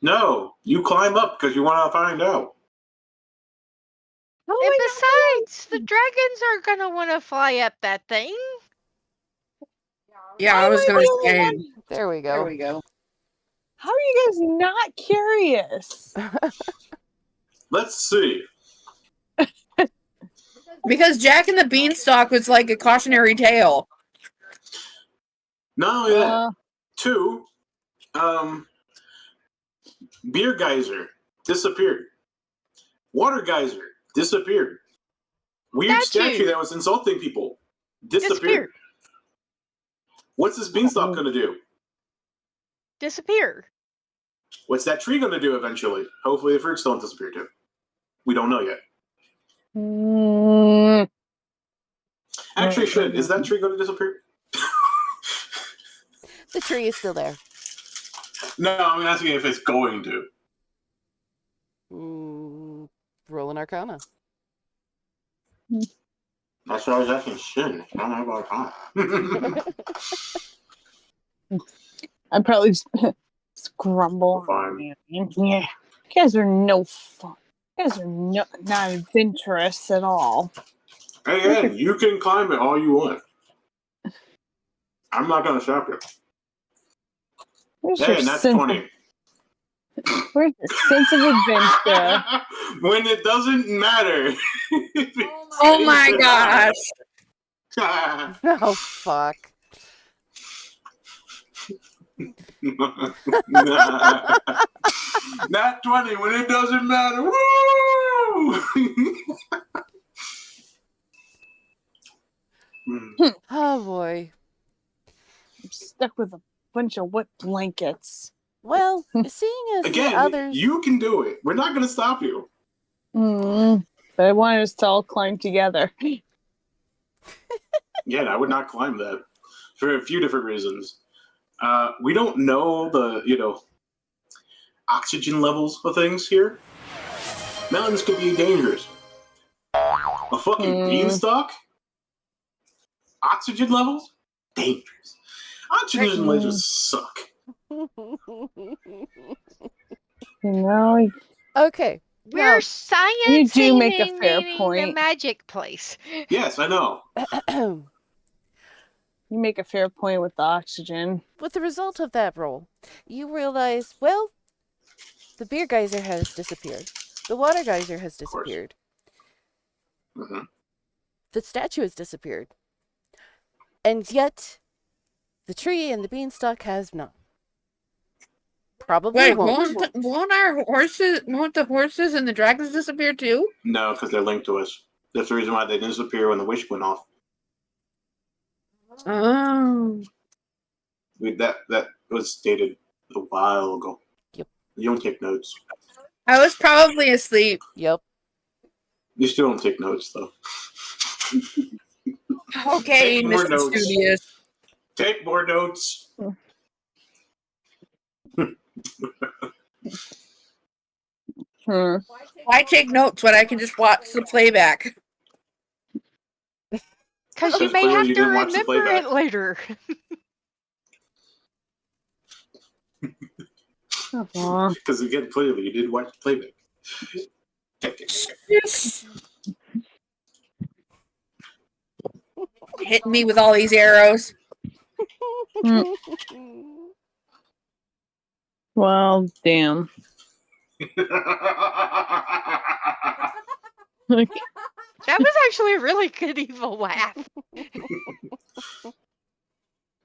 No, you climb up because you want to find out. And besides, the dragons are gonna want to fly up that thing. Yeah, I was going to say. There we go. How are you guys not curious? Let's see. Because Jack and the Beanstalk was like a cautionary tale. Not only that, 2, beer geyser disappeared. Water geyser disappeared. Weird statue that was insulting people disappeared. What's this beanstalk going to do? Disappear. What's that tree going to do eventually? Hopefully the fruits don't disappear too. We don't know yet. Actually, should. Is that tree going to disappear? The tree is still there. No, I'm asking if it's going to. Roll an Arcana. That's what I was asking. Shouldn't. I don't know about that. I'm probably just grumble. Fine. Yeah. You guys are no fun. You guys are not adventurous at all. Hey, Ed, you can climb it all you want. I'm not going to stop you. Where's Hey, your that's sense 20. Where's your sense of adventure? When it doesn't matter. Oh my gosh. Oh, fuck. Not 20 when it doesn't matter. Woo! Oh, boy. I'm stuck with a bunch of wet blankets. Well, seeing as Again, the others... you can do it. We're not going to stop you. But I wanted us to all climb together. Yeah, I would not climb that for a few different reasons. We don't know the, oxygen levels of things here. Mountains could be dangerous. A fucking beanstalk? Oxygen levels? Dangerous. Oxygen levels just suck. Okay. We're sciencing you do make a fair a point. magic place. Yes, I know. You make a fair point with the oxygen. With the result of that roll, you realize, well, the beer geyser has disappeared. The water geyser has disappeared. Mm-hmm. The statue has disappeared. And yet, the tree and the beanstalk has not. Probably won't. Won't the horses and the dragons disappear too? No, because they're linked to us. That's the reason why they disappear when the wish went off. Oh. That was stated a while ago. Yep. You don't take notes. I was probably asleep. Yep. You still don't take notes, though. Okay, Take more Mr. notes. Studious. Take more notes. Why take notes when I can just watch the playback? Because you may have to remember it later. Because again, clearly you did watch the playback. Yes. Hitting me with all these arrows. Well, damn. That was actually a really good evil laugh.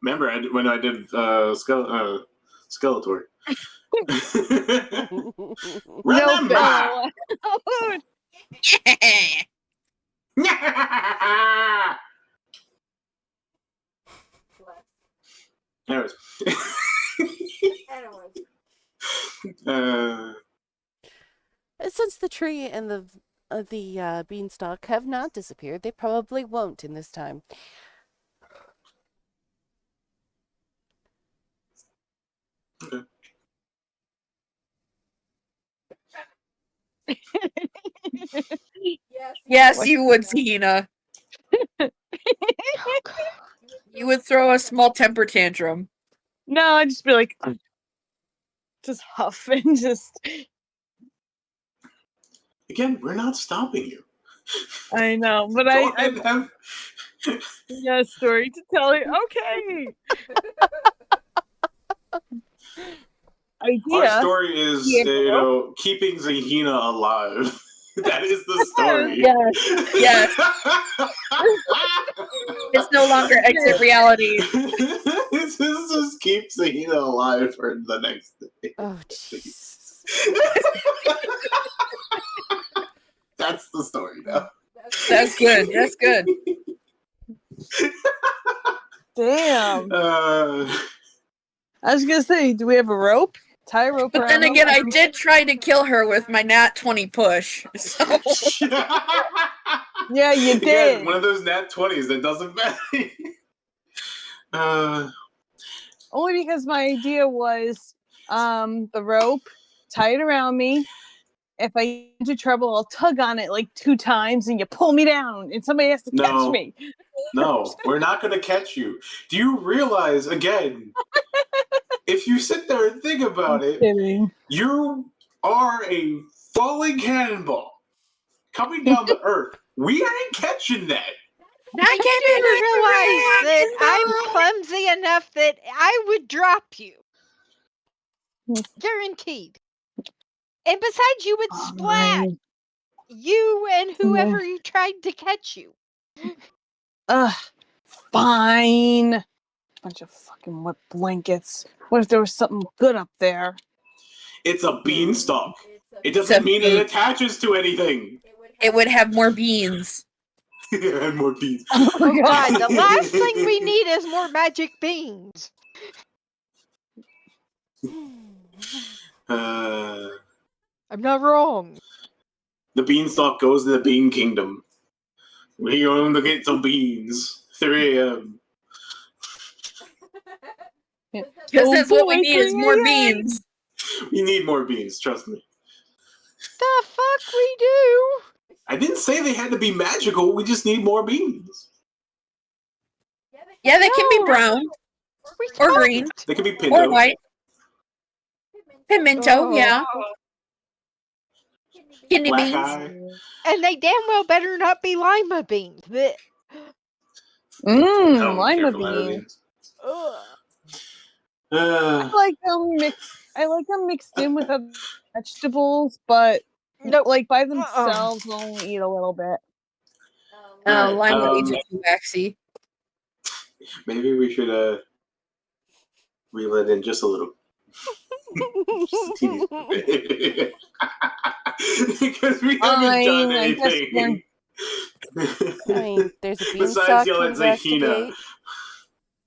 Remember when I did Skeletor? Remember! Anyways. Since the tree and the beanstalk have not disappeared, they probably won't in this time. Okay. Yes, you would, Zena. You would throw a small temper tantrum. No, I'd just be like, just huff and just. Again, we're not stopping you. I know, but Go I ahead and have. got a story to tell you. Okay. Our Idea. story is, Yeah. keeping Zahina alive. That is the story. Yes. It's no longer exit reality. This just keeps Zahina alive for the next day. Oh, jeez. That's the story now. That's good. That's good. Damn. Uh, I was gonna say, do we have a rope? Tie a rope But around then again, him? I did try to kill her with my nat 20 push. So Yeah, you Again, did. one of those nat 20s that doesn't matter. Only because my idea was the rope, tie it around me. If I get into trouble, I'll tug on it like 2 times and you pull me down and somebody has to catch No. me. No, we're not going to catch you. Do you realize, again, if you sit there and think about it, Kidding. you are a falling cannonball coming down the earth. We ain't catching that. You do realize that I'm clumsy enough that I would drop you. Guaranteed. And besides, you would splat you and whoever you tried to catch you. Ugh, fine. Bunch of fucking wet blankets. What if there was something good up there? It's a beanstalk. It doesn't mean it attaches to anything. it would have more beans. And more beans. Oh, Oh god, the last thing we need is more magic beans. Uh, I'm not wrong. the beanstalk goes to the bean kingdom. We're going to get some beans. 3 a.m. Because that's what we boy, need is more 3 a.m. beans. We need more beans, trust me. The fuck we do? I didn't say they had to be magical. We just need more beans. Yeah, they can be No. brown We or don't. green They could be or pinto. white. Pimento, Oh. yeah. Kidney Black beans. eye. And they damn well better not be lima beans. Blech. I don't Lima care for lima bean. beans. Ugh. I like them mixed in with other vegetables, but Nope. like by themselves, I'll only eat a little bit. Oh, Alright, lima beans are too waxy. maybe we should reel it in just a little. Just a teeny bit. Because we haven't done Fine, I guess anything. I mean, there's a Besides beanstalk to yelling at Zahina. investigate.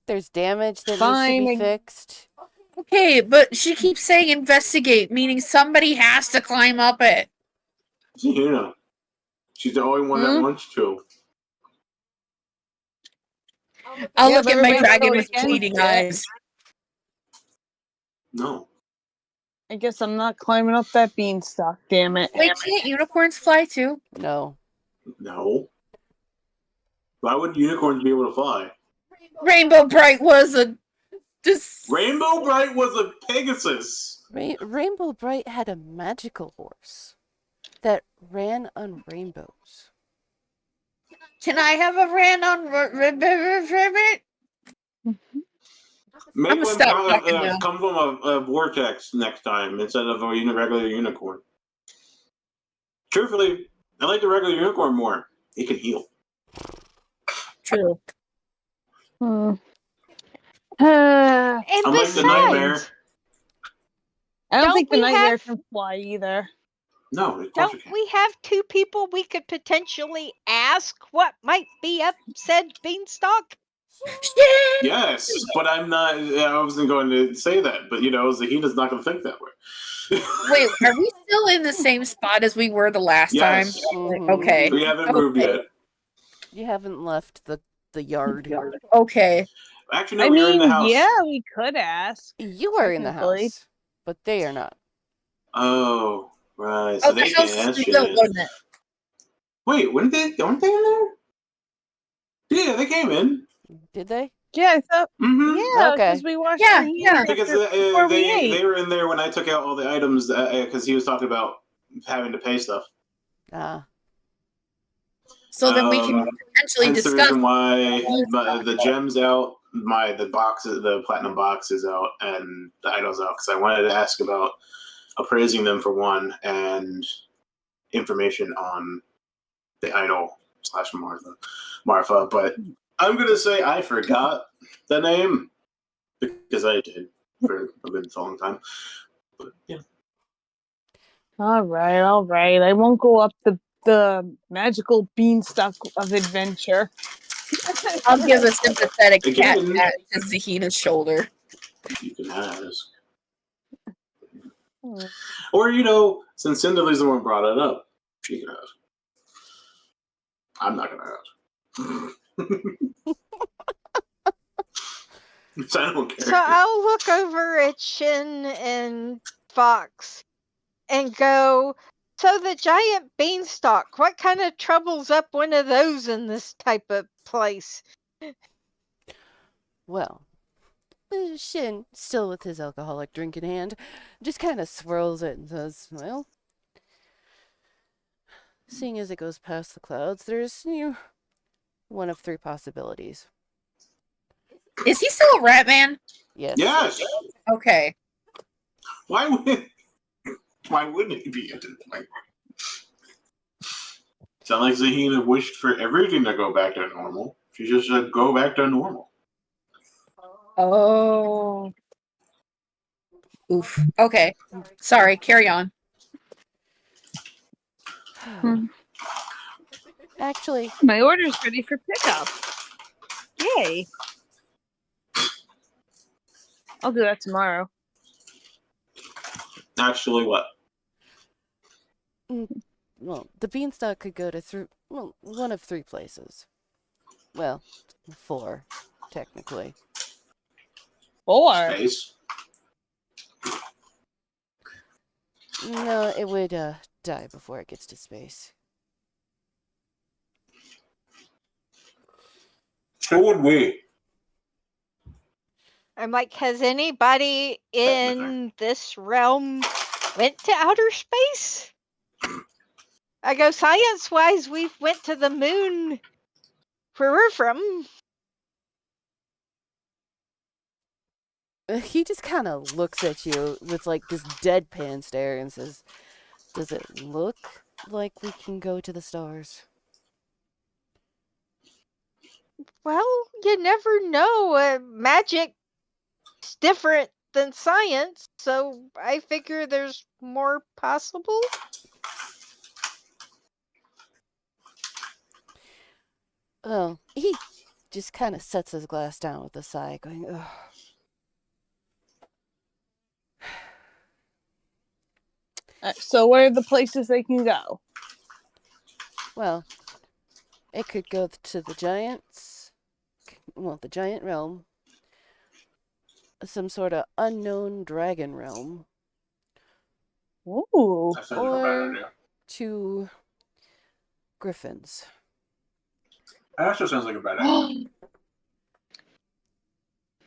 There's damage that Fine, needs to I- be fixed. Okay, but she keeps saying investigate, meaning somebody has to climb up it. Zahina. She's the only one that wants to. I'll Yeah, look but at my everybody's dragon so with against pleading it. eyes. No. I guess I'm not climbing up that beanstalk, damn it. Wait, can't unicorns fly too? No. No. Why would unicorns be able to fly? Rainbow Bright was a Rainbow Bright was a Pegasus. Rainbow Bright had a magical horse that ran on rainbows. Can I have a ran on rabbit? Make I'ma one stop talking now. come from a vortex next time instead of a regular unicorn. Truthfully, I like the regular unicorn more. It can heal. True. Hmm. And Unlike the nightmare. besides, I don't Don't think the we nightmare have- can fly either. No, of course don't it can. we have 2 people we could potentially ask what might be up said beanstalk? Shit! Yes, but I'm not. I wasn't going to say that, but Zahina's not going to think that way. Wait, are we still in the same spot as we were the last Yes. time? Mhm. Okay. We haven't moved Okay. yet. You haven't left the yard. Okay. Actually, no, I we're in the mean, house. yeah, we could ask. You are in the Technically. house, but they are not. Oh, right. So Oh, the they house can't ask is shit. built, wasn't it? Wait, weren't they in there? Yeah, they came in. Did they? Yeah, I thought. Mm-hmm. Yeah, Okay. because we watched Yeah, the heat yeah. Because before we ate. they were in there when I took out all the items because he was talking about having to pay stuff. So then we can potentially Hence the discuss. reason why the gems out, the platinum box is out, and the items out because I wanted to ask about appraising them for one and information on the idol / Marfa. But I'm gonna say I forgot the name because I did for a good long time. But yeah. All right. I won't go up the magical beanstalk of adventure. I'll give a sympathetic cat Again, pat to Zahina's shoulder. you can ask. Hmm. Or, since Cinderly's the one who brought it up, she can ask. I'm not going to ask. So I don't care. So I'll look over at Shin and Fox and go, so the giant beanstalk, what kind of trouble's up one of those in this type of place? Well, Shin, still with his alcoholic drink in hand, just kind of swirls it and says, well, seeing as it goes past the clouds, there's one of 3 possibilities. Is he still a rat man? Yes. Yes! Okay. Why wouldn't he be at this point? Sound like Zahina wished for everything to go back to normal. She just said go back to normal. Oh. Oof. Okay. Sorry. Carry on. Actually, My order's ready for pickup. Yay! I'll do that tomorrow. Actually, what? well, the beanstalk could go to one of 3 places. Well, 4, technically. 4. Space? No, it would die before it gets to space. So would we. I'm like, has anybody in this realm went to outer space? I go, science-wise, we've went to the moon where we're from. He just kind of looks at you with like this deadpan stare and says, does it look like we can go to the stars? Well, you never know. Magic's different than science, so I figure there's more possible. Oh, he just kind of sets his glass down with a sigh, going, ugh. So where are the places they can go? Well, it could go to the giants, the giant realm, some sort of unknown dragon realm, Ooh. That sounds like a bad or idea. to griffins. That also sounds like a bad idea.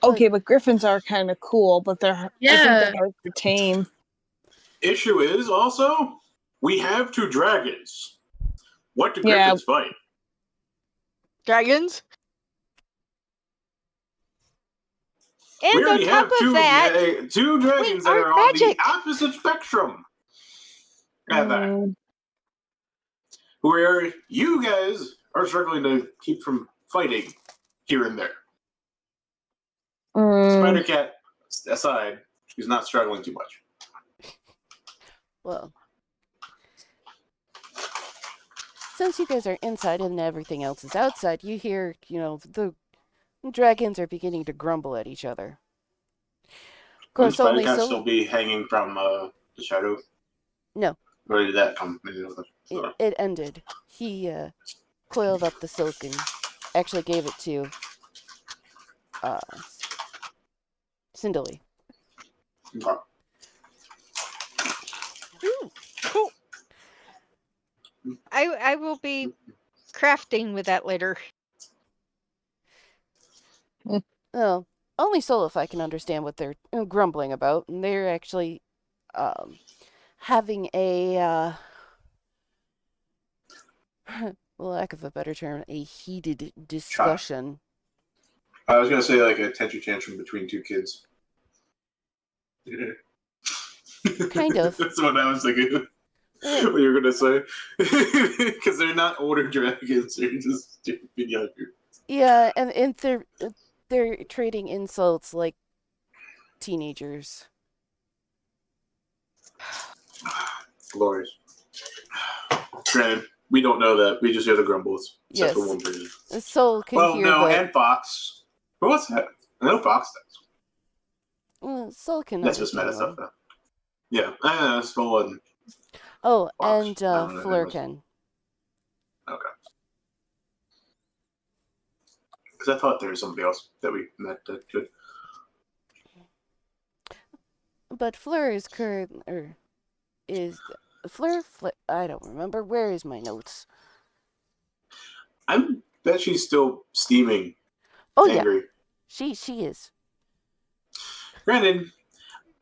Okay, but griffins are kind of cool, but I think Yeah. they're hard to tame. Issue is also, we have 2 dragons. What do Yeah. griffins fight? Dragons. We And on already top have of that, 2 dragons that aren't are on magic. the opposite spectrum. At that. Mm, Where you guys are struggling to keep from fighting here and there. Spider Cat aside, she's not struggling too much. Well, since you guys are inside and everything else is outside, you hear, the dragons are beginning to grumble at each other. Of Will course, Spider only Cat so. still be hanging from the shadow? No. Where did that come? It ended. He coiled up the silk and actually gave it to Cinderly. Okay. Ooh, cool. I will be crafting with that later. Well, only Solify can understand what they're grumbling about, and they're actually having a, for lack of a better term, a heated discussion. I was gonna say like a temper tantrum between two kids. Kind of. That's what I was thinking. What you were gonna say? Because they're not older dragons; they're just stupid younger. Yeah, and they're trading insults like teenagers. Glorious. Granted, we don't know that. We just hear the grumbles, except for Yes. one person. Soul can Well, hear no, the. and Fox. But what's that? I know Fox does. Soul can That's just understand meta stuff, them. though. Yeah, that's Skull and Oh, Fox. and I don't know Fleur who it can. Okay. Because I thought there was somebody else that we met that could. But Fleur is current, or is Fleur? I don't remember. Where is my notes? I bet she's still steaming. Oh yeah, Angry. she is. Granted,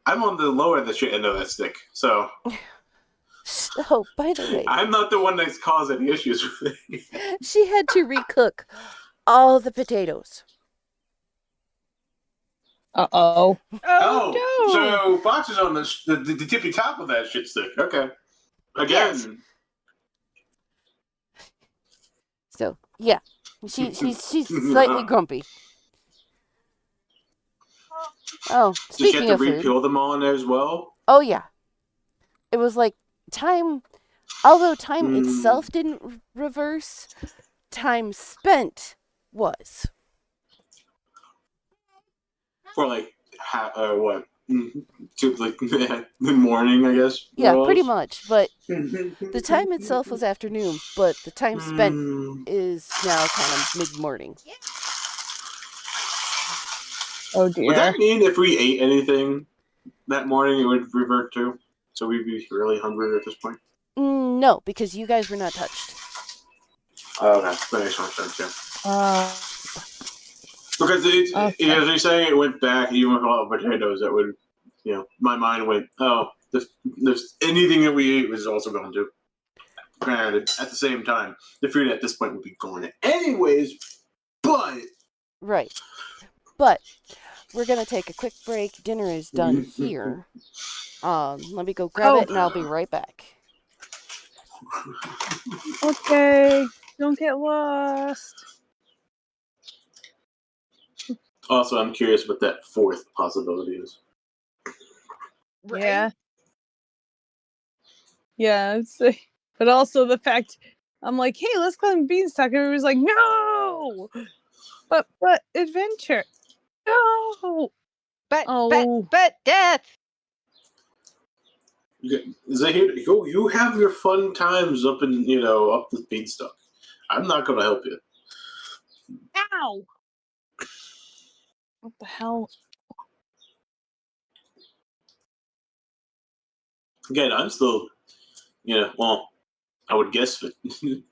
I'm on the lower end of that stick, so Oh, by the way, I'm not the one that's caused any issues with it. she had to recook all the potatoes. Uh-oh. Oh, no. So Fox is on the tippy top of that shit stick. Okay. Again. Yes. So yeah, she's slightly grumpy. Oh, Did she speaking have to of food. repeel them on as well? Oh yeah, it was like time. Although time itself didn't reverse, time spent was. For like what? To like the morning, I guess. Yeah, pretty much. But the time itself was afternoon, but the time spent is now kind of mid-morning. Oh Would dear. that mean if we ate anything that morning, it would revert to? So we'd be really hungry at this point? No, because you guys were not touched. Oh, okay. That makes more sense, yeah. Because Okay. as you're saying it went back, even with all the potatoes, that would, my mind went, oh, if anything that we ate was also going to. Granted, at the same time, the food at this point would be going anyways, but... Right. But we're going to take a quick break. Dinner is done here. Let me go grab it, and I'll be right back. Okay. Don't get lost. Also, I'm curious what that fourth possibility is. Right? Yeah. Yeah, but also the fact I'm like, hey, let's climb Beanstalk. And everybody's like, no! But adventure. No! But death. You have your fun times up in, up the beanstalk. I'm not going to help you. Ow! What the hell? Again, I'm still, I would guess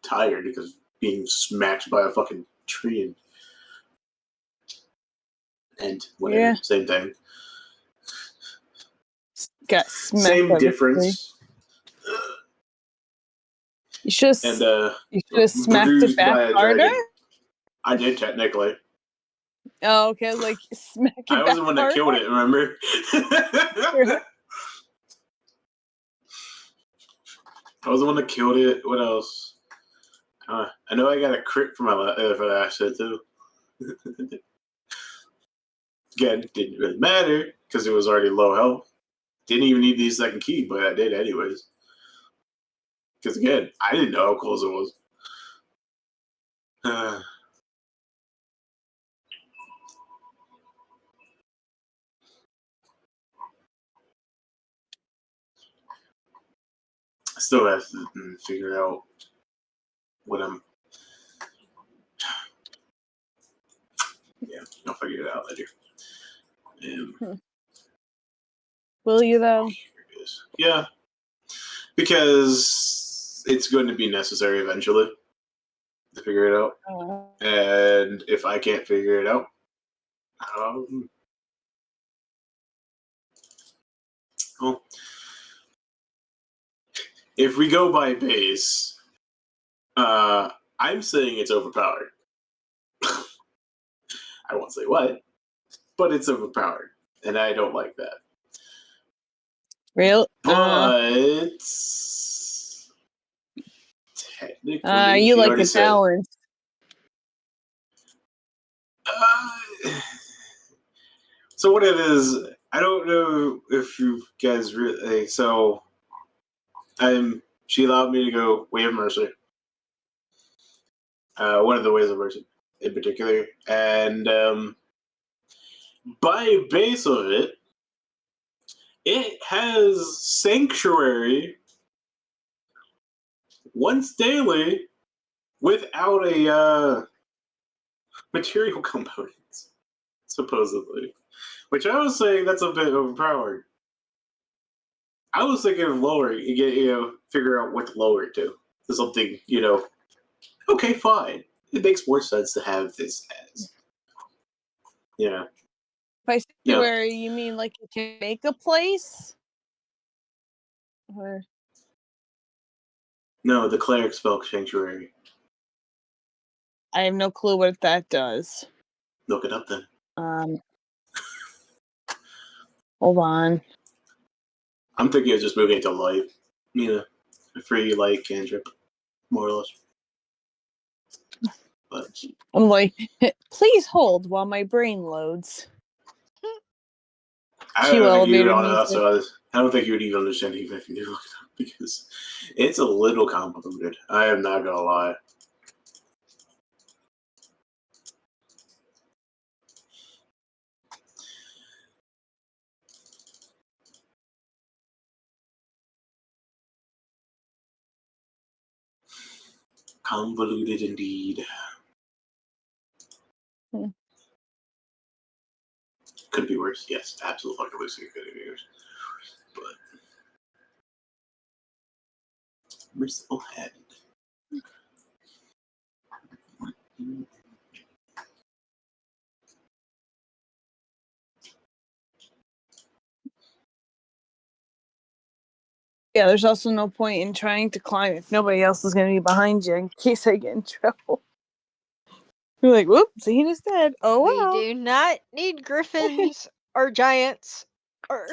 tired because being smacked by a fucking tree and whatever, Yeah. same thing. Got smacked. Same difference. You should have smacked it back harder. Dragon. I did technically. Oh, okay. I was like, smack it back I was the one that killed it. Remember? I was the one that killed it. What else? I know I got a crit for for that shit too. Again, didn't really matter because it was already low health. Didn't even need the second key, but I did anyways. Because again, I didn't know how close it was. I still have to figure out what I'm. Yeah, I'll figure it out later. Will you though? Here it is. Yeah, because it's going to be necessary eventually to figure it out. And if I can't figure it out, Um, well, if we go by base, I'm saying it's overpowered. I won't say what, but it's overpowered, and I don't like that. Real? But technically, You she like already the said. balance. So what it is, I don't know if you guys really. So, she allowed me to go Way of Mercy. One of the Ways of Mercy, in particular, and by base of it, it has Sanctuary once daily without a material components, supposedly. Which I was saying that's a bit overpowered. I was thinking of lowering, figure out what to lower it to something, okay, fine. It makes more sense to have this as, yeah. By Yeah. sanctuary, you mean like you can make a place? Or No, the cleric spell Sanctuary. I have no clue what that does. Look it up then. Hold on. I'm thinking of just moving it to light. A free light cantrip, more or less. But I'm like, please hold while my brain loads. I Chew don't think you would elevator music. I don't think you would even understand even if you do look it up because it's a little convoluted. I am not gonna lie. Convoluted indeed. Hmm. Could be worse. Yes, absolutely fucking could be worse. But merciful hand. Yeah, there's also no point in trying to climb if nobody else is going to be behind you in case I get in trouble. You're like, whoops, he is dead. Oh, We well. do not need griffins or giants or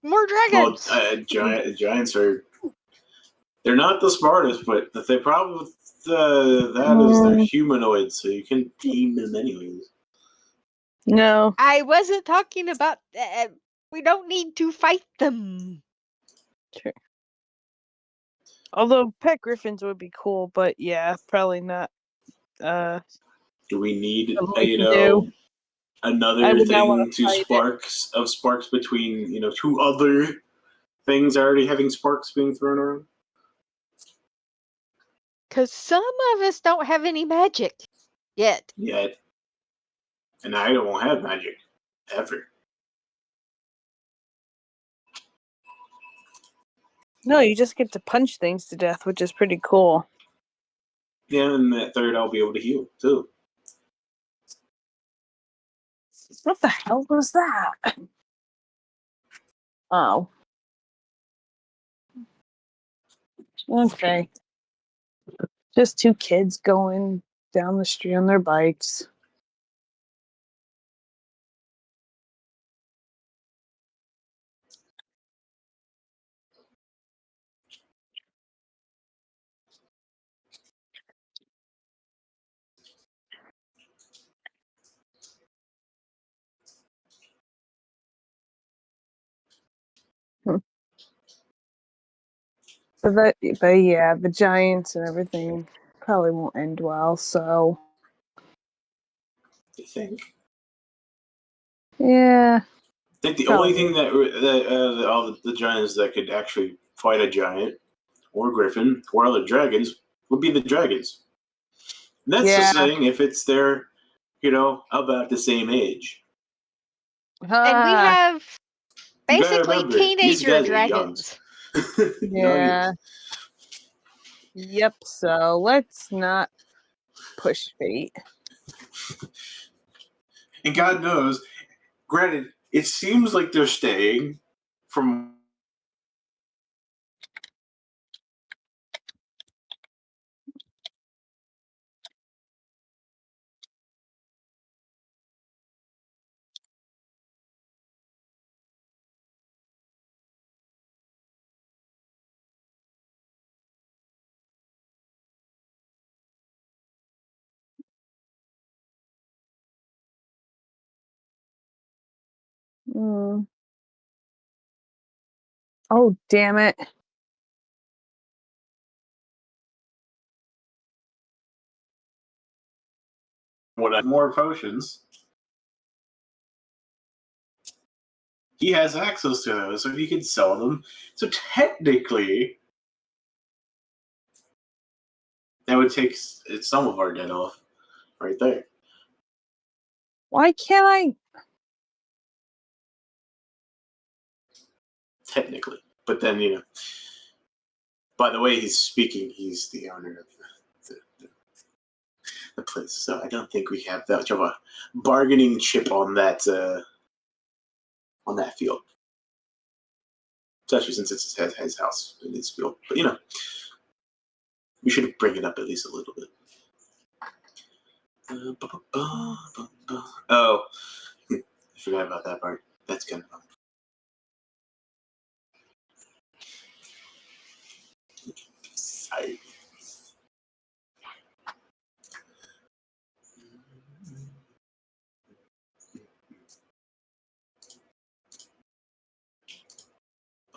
more Well, dragons. giants are. They're not the smartest, but the problem with that is they're humanoids, so you can tame them anyways. No. I wasn't talking about that. We don't need to fight them. Sure. Although pet griffins would be cool, but yeah, probably not. Do we need Something we can do. I another would not thing want to to fight it. sparks between two other things already having sparks being thrown around? Because some of us don't have any magic yet. Yet. And I don't have magic. Ever. No, you just get to punch things to death, which is pretty cool. Yeah, and that third I'll be able to heal, too. What the hell was that? Oh. Okay. Just two kids going down the street on their bikes. But yeah, the Giants and everything probably won't end well. So I think. yeah, I think the probably. only thing that all the giants that could actually fight a giant or griffin or other dragons would be the dragons. And that's just saying if it's their, about the same age. And we have You gotta basically remember, these teenager guys are young. dragons. Yeah. Yep. So let's not push fate. And God knows, granted, it seems like they're staying from Mm. Oh, damn it. what more potions. He has access to those, so he can sell them. So technically, that would take some of our debt off, right there. Why can't I? Technically, but then by the way he's speaking, he's the owner of the place. So I don't think we have that much of a bargaining chip on that field. Especially since it's his house in his field. But we should bring it up at least a little bit. Oh, I forgot about that part. That's kind of fun. Sorry.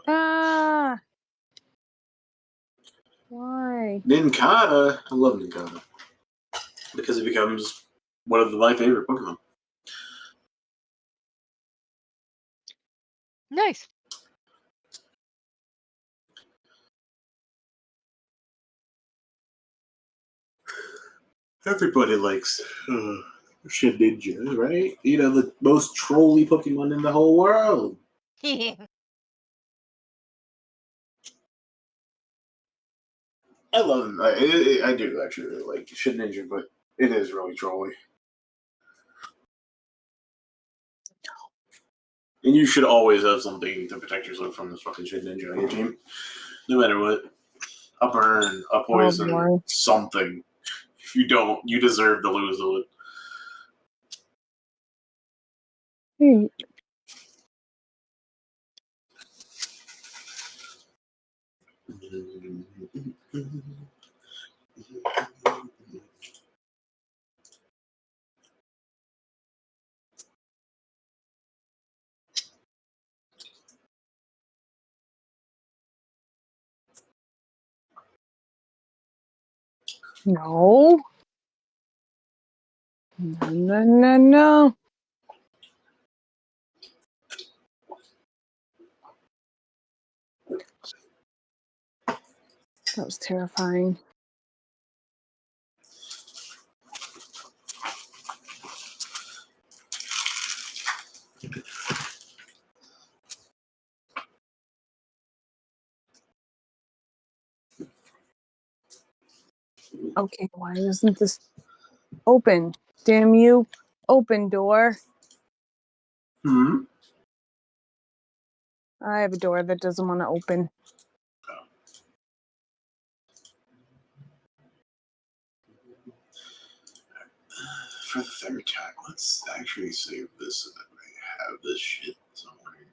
Ah. Why? Ninkata. I love Ninkata. Because it becomes one of my favorite Pokemon. Nice. Everybody likes Shedinja, right? The most trolly Pokemon in the whole world. I love him. I do actually really like Shedinja, but it is really trolly. And you should always have something to protect yourself from this fucking Shedinja on your team. No matter what. A burn, a poison, boy. something. If you don't, you deserve to lose to it. Hey, no. No, no, no, no. That was terrifying. Okay, why isn't this open? Damn you. Open door. Hmm? I have a door that doesn't want to open. For the third time, let's actually save this so that we have this shit somewhere.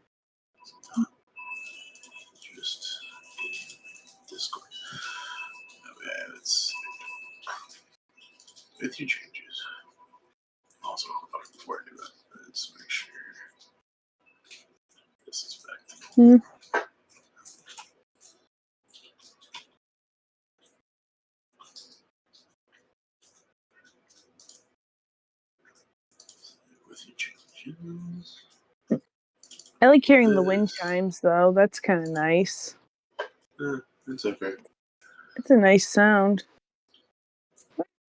Just in Discord. Okay, let's with your changes. Also, before I do that, let's make sure this is back. Hmm. With your changes. I like hearing the wind chimes, though. That's kind of nice. It's okay. It's a nice sound.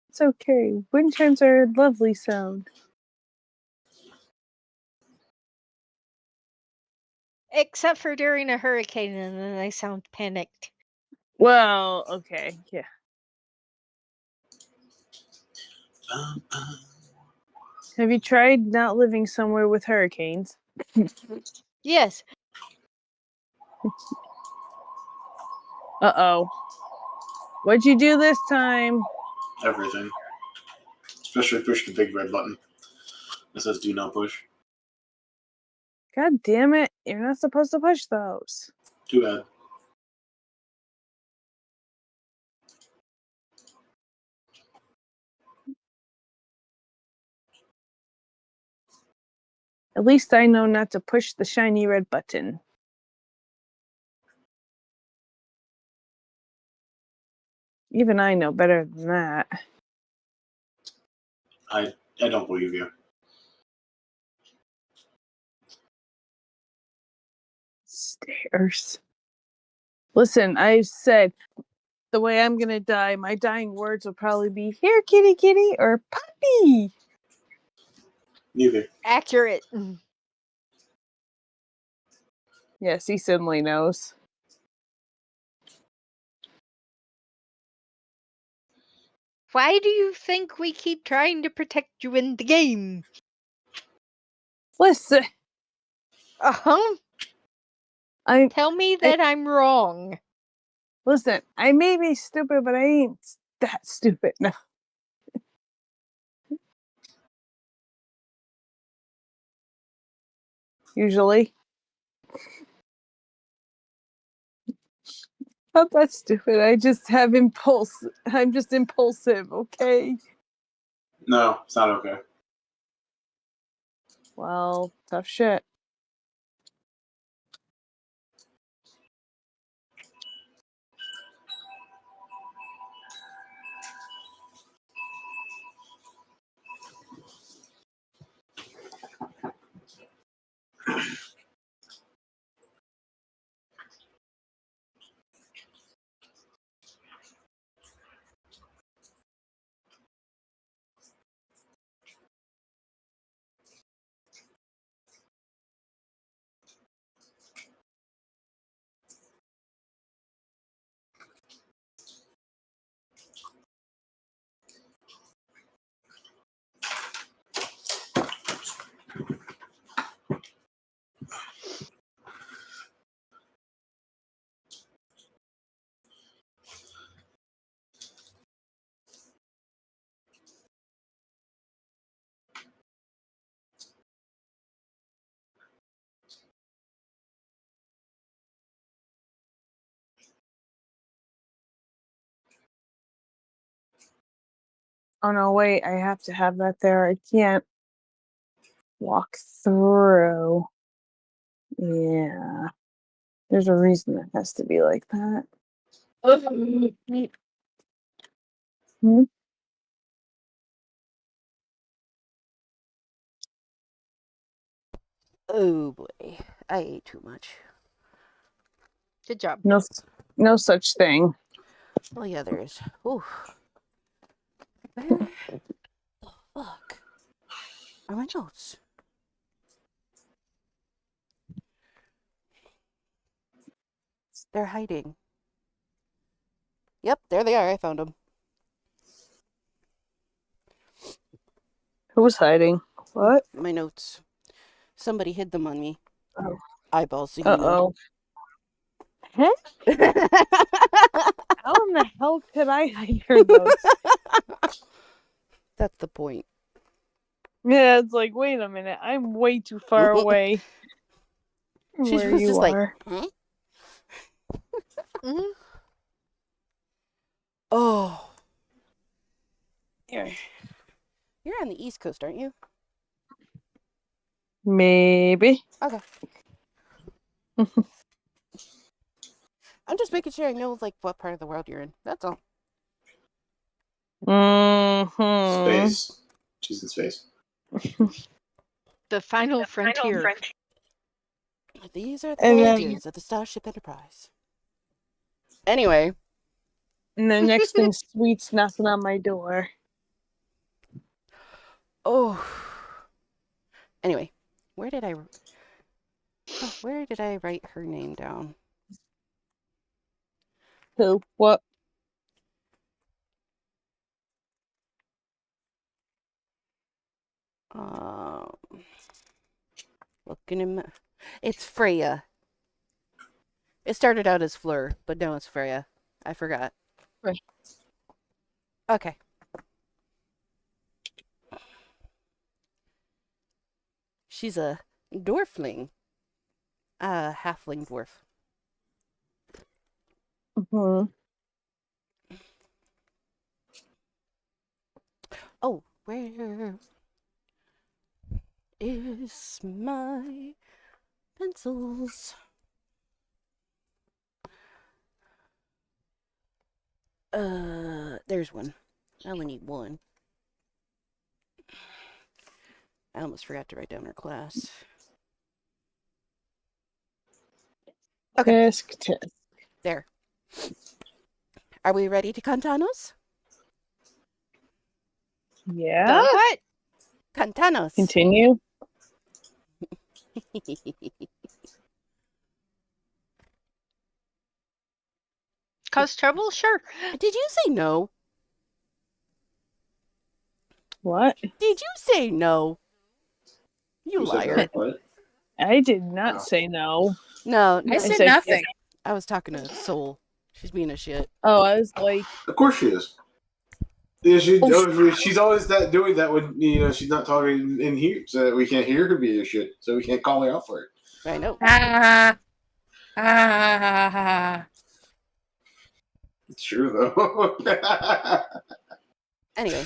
It's okay. Wind chimes are a lovely sound. Except for during a hurricane, and then I sound panicked. Well, okay, yeah. Have you tried not living somewhere with hurricanes? Yes. Uh-oh. What'd you do this time? Everything. Especially push the big red button. It says do not push. God damn it. You're not supposed to push those. Too bad. At least I know not to push the shiny red button. Even I know better than that. I don't believe you. Stairs. Listen, I said the way I'm gonna die, my dying words will probably be here, kitty kitty, or puppy. Neither. Accurate. Yes, he certainly knows. Why do you think we keep trying to protect you in the game? Listen, Uh-huh. I Tell me that I'm wrong. listen. I may be stupid, but I ain't that stupid. No. Usually, not that stupid. I just have impulse. I'm just impulsive. Okay. No, it's not okay. Well, tough shit. Oh no, wait, I have to have that there. I can't walk through. Yeah. There's a reason it has to be like that. Hmm? Oh boy, I ate too much. Good job. No such thing. Well, yeah, there is. Ooh. Where the fuck are my notes? They're hiding. Yep, there they are. I found them. Who's hiding? What? My notes. Somebody hid them on me. Oh. Eyeball Selena. Uh-oh. Huh? How in the hell could I hide your notes? That's the point. Yeah, it's like, wait a minute. I'm way too far away from She where was you just like, are. huh? Hmm. Oh. You're on the East Coast, aren't you? Maybe. Okay. I'm just making sure I know like what part of the world you're in. That's all. Mm-hmm. Space. She's in space. The final frontier. These are the And then- voyages of the Starship Enterprise. Anyway. And the next thing, Sweet's knocking on my door. Oh. Anyway, where did I write her name down? Who? What? Um, looking in it's Freya. It started out as Fleur, but now it's Freya. I forgot. Right. Okay. She's a dwarfling. Halfling dwarf. Hmm. Oh, where is my pencils? There's one. I only need one. I almost forgot to write down her class. Okay. Tisk. There. Are we ready to cantanos? Yeah. The what? Cantanos. Continue. Cause trouble? Sure. Did you say no? What? Did you say no? You Who said liar. that? What? I did not Oh. say no. No, I no, said said nothing. I was talking to Soul. She's being a shit. Oh, I was like, Of course she is. Yeah, she's always doing that when she's not talking in here, so that we can't hear her be a shit, so we can't call her out for it. I know. Ah, ah. It's true though. Anyway.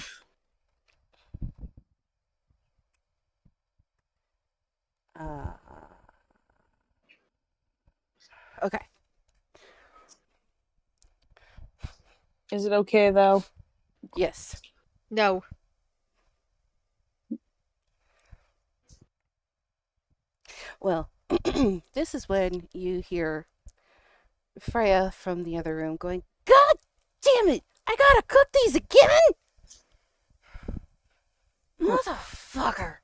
Okay. is it okay though? Yes. No. Well, this is when you hear Freya from the other room going, "God damn it! I gotta cook these again! Motherfucker!"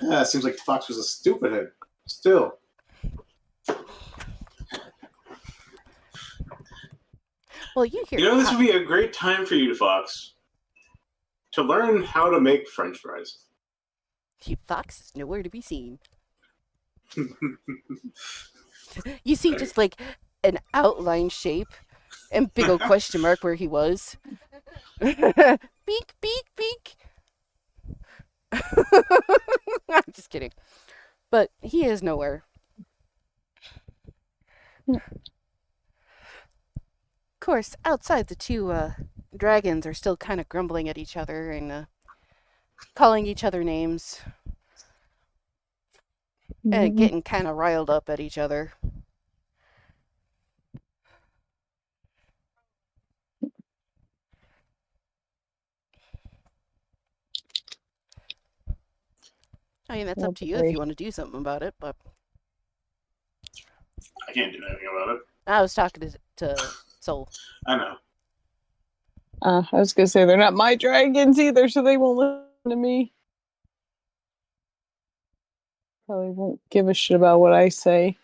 Yeah, it seems like Fox was a stupid head. Still. Well, you hear This would be a great time for you, Fox, to learn how to make French fries. Fox is nowhere to be seen. You see just like an outline shape and big old question mark where he was. Beak, beak, beak. I'm just kidding. But he is nowhere. Of course, outside the two dragons are still kind of grumbling at each other and calling each other names. And getting kind of riled up at each other. I mean, that's up to you if you want to do something about it, but I can't do anything about it. I was talking to Soul. I know. I was gonna say they're not my dragons either, so they won't listen to me. Probably won't give a shit about what I say.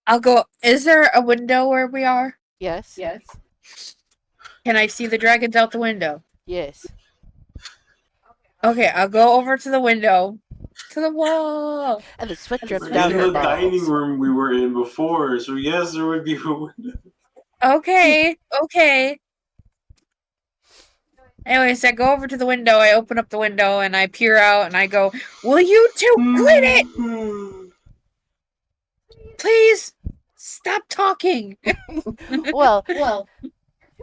I'll go. Is there a window where we are? Yes? Yes. Can I see the dragons out the window? Yes. Okay, I'll go over to the window. To the wall. And the sweat drips We're down in her the dining balls. room we were in before, so yes, there would be a window. Okay. Anyways, I go over to the window, I open up the window, and I peer out, and I go, "Will you two quit it? Please stop talking. Well,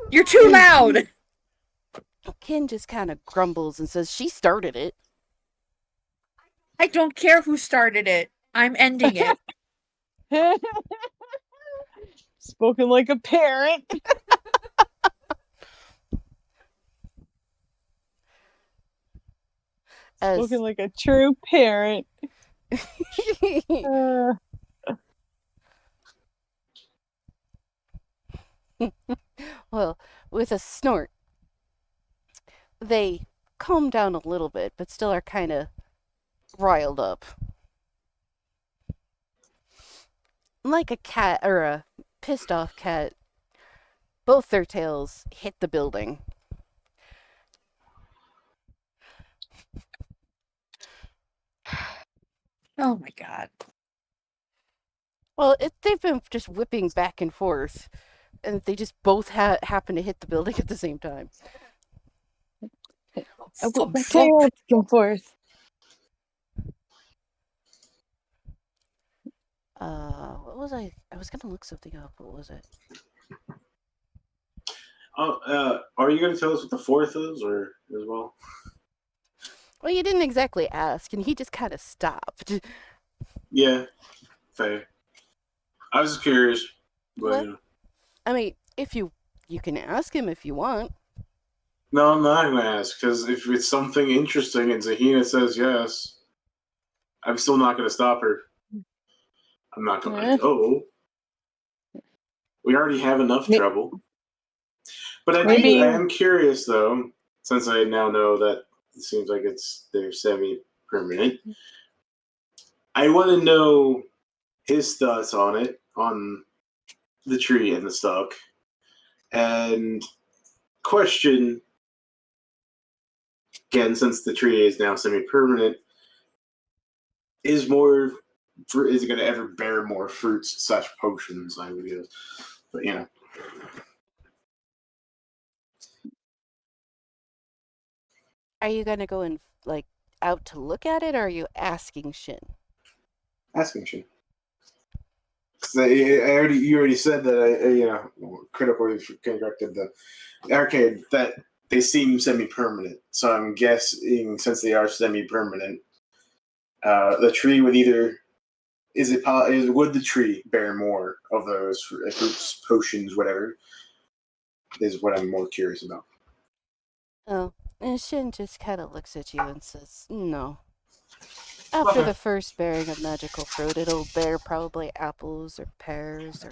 You're too loud." Ken just kind of grumbles and says, "She started it." I don't care who started it. I'm ending it. Spoken like a parent. Spoken like a true parent. Well, with a snort, they calm down a little bit, but still are kind of riled up. like a cat or a pissed off cat, both their tails hit the building. Oh my god. Well, they've been just whipping back and forth, and they just both happen to hit the building at the same time. I whip Thump, my thump. tail back and forth. What was I? I was gonna look something up. What was it? Are you going to tell us what the fourth is, or as well? Well, you didn't exactly ask, and he just kind of stopped. Yeah, fair. I was just curious, but What? you know. I mean, if you can ask him if you want. No, I'm not going to ask, because if it's something interesting and Zahina says yes, I'm still not going to stop her. I'm not going Yeah. to go. We already have enough May- trouble. But I Maybe- am curious, though, since I now know that it seems like they're semi-permanent. I want to know his thoughts on it, on the tree and the stalk. And question, again, since the tree is now semi-permanent, is it going to ever bear more fruits / potions, I would guess. But, you know. Are you gonna go and like out to look at it, or are you asking Shin? Asking Shin. You already said that critically constructed the arcade that they seem semi-permanent. So I'm guessing since they are semi-permanent, the tree would either would the tree bear more of those fruits, potions, whatever, is what I'm more curious about. Oh, and Shin just kind of looks at you and says, "No." After Okay. the first bearing of magical fruit, it'll bear probably apples or pears or.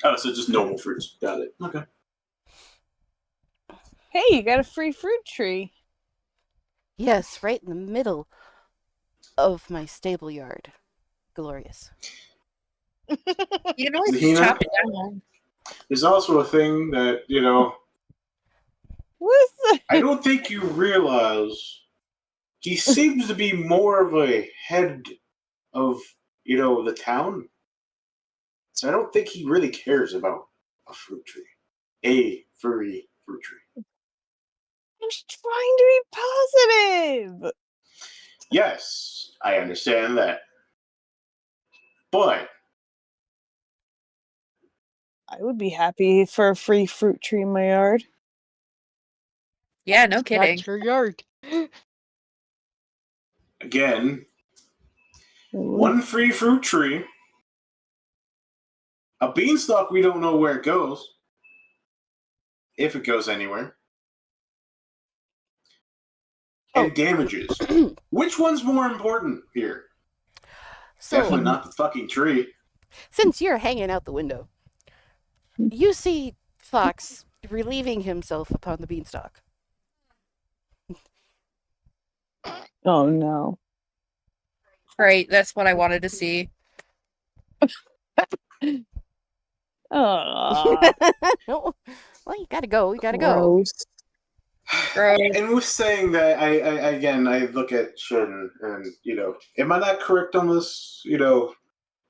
Oh, so just normal fruits. Got it. Okay. Hey, you got a free fruit tree. Yes, right in the middle of my stable yard. Glorious. You know, just Zahina? chop it down. There's also a thing that, What's that? I don't think you realize he seems to be more of a head of, the town. So I don't think he really cares about a fruit tree. A furry fruit tree. I'm just trying to be positive. Yes, I understand that. But I would be happy for a free fruit tree in my yard. Yeah, no kidding. That's your yard. again, one free fruit tree, a beanstalk, we don't know where it goes. If it goes anywhere. And damages. Which one's more important here? So, Definitely not the fucking tree. since you're hanging out the window, you see Fox relieving himself upon the beanstalk. Oh no. Right, that's what I wanted to see. Oh, Well, you gotta go. You gotta go. gross. Gross. And with saying that, I look at Shin and, am I not correct on this?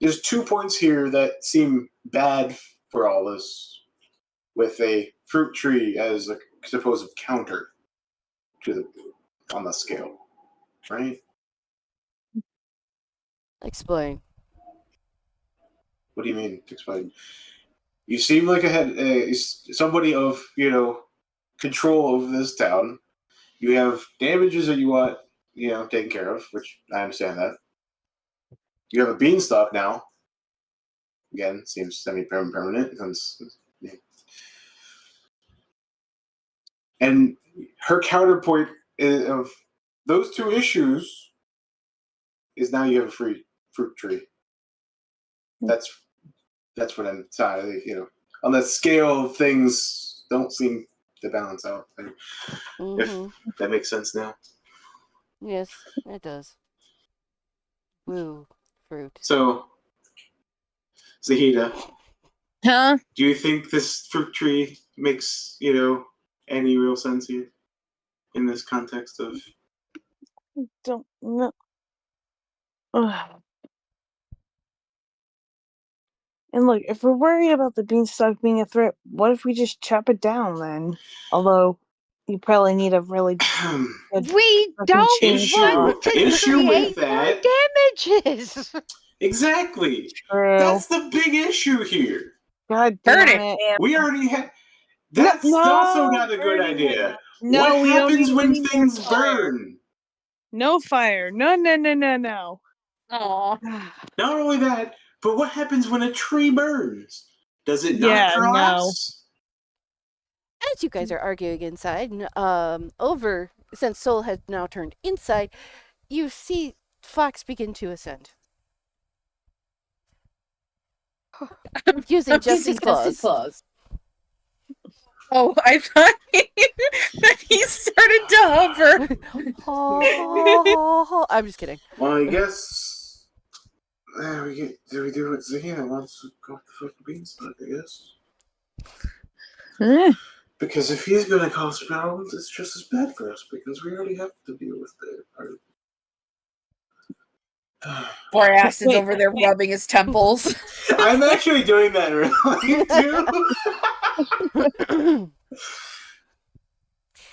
There's 2 points here that seem bad for all this with a fruit tree as a supposed counter on the scale, right? Explain. What do you mean? Explain. You seem like somebody of, control of this town. You have damages that you want, taken care of, which I understand that. You have a beanstalk now. Again, seems semi-permanent. And her counterpoint of those 2 issues is now you have a free fruit tree. That's what I'm saying. On that scale of things, don't seem to balance out. Mm-hmm. If that makes sense now. Yes, it does. Woo, fruit. So, Zahida, Huh? do you think this fruit tree makes, any real sense here in this context of... Don't know. Ugh. And look, if we're worried about the beanstalk being a threat, what if we just chop it down then? Although you probably need a really good We fucking don't Issue- want to issue with create more that- damages. Exactly. True. That's the big issue here. God Burn damn it. it. We already had... That's No, also not a good burning idea. No, what we don't happens need when any more things fire. burn? No fire. No, no, no, no, no. Aw. Not only that, but what happens when a tree burns? Does it Yeah, not collapse? As you guys are arguing inside, since Soul has now turned inside, you see Fox begin to ascend. Using Justice Claws. Oh, I thought that he started to hover. I'm just kidding. Well, I guess... do we do what Zahina wants to go with the fucking beanstalk, I guess? Eh. Because if he's gonna cause problems, it's just as bad for us, because we already have to deal with the part of... Poor Acid's Wait. over there rubbing his temples. I'm actually doing that in real life, too.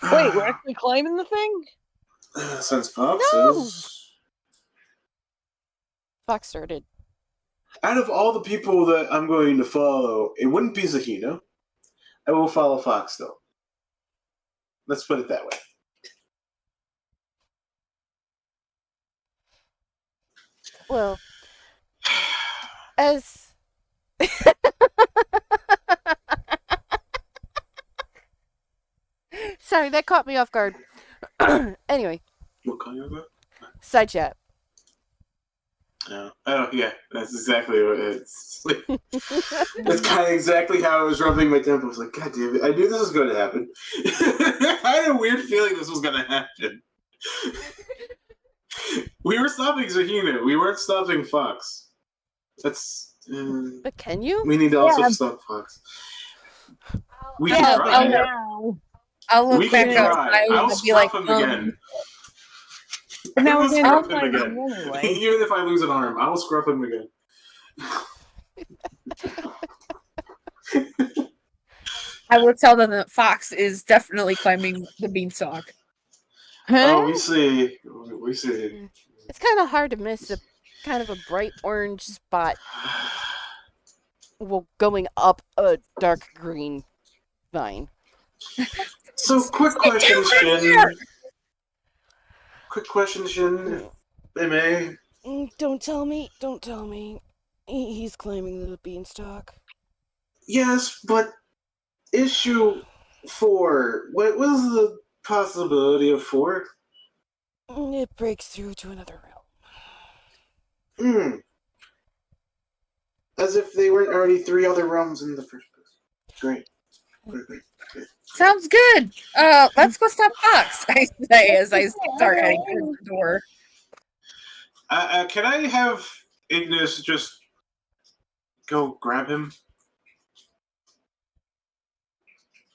Wait, we're actually climbing the thing? Since Fox No! is... Fox started. Out of all the people that I'm going to follow, it wouldn't be Zahina. I will follow Fox, though. Let's put it that way. Well, as sorry, that caught me off guard. Anyway, What color is that? side chat. Oh, yeah. That's exactly what it's. That's kind of exactly how I was rubbing my temple. I was like, God damn it. I knew this was going to happen. I had a weird feeling this was going to happen. We were stopping Zahina. We weren't stopping Fox. That's... But can you? we need to also stop Fox. We can Yeah, try. Now. I'll look We back can outside try. and I'll I'll be like, scruff him again. Now I will we're scruff gonna him again. anyway. Even if I lose an arm, I will scruff him again. I will tell them that Fox is definitely climbing the beanstalk. Oh, Huh? we see. We see. It's kind of hard to miss a kind of a bright orange spot going up a dark green vine. So, quick question, Shin. Quick question, Shin. If I may. Don't tell me. Don't tell me. He's climbing the beanstalk. Yes, but issue 4. What was the possibility of 4? It breaks through to another realm. As if they weren't already 3 other realms in the first place. Great. Sounds good. Let's go stop Fox, I say as I start heading towards the door. Can I have Ignis just go grab him?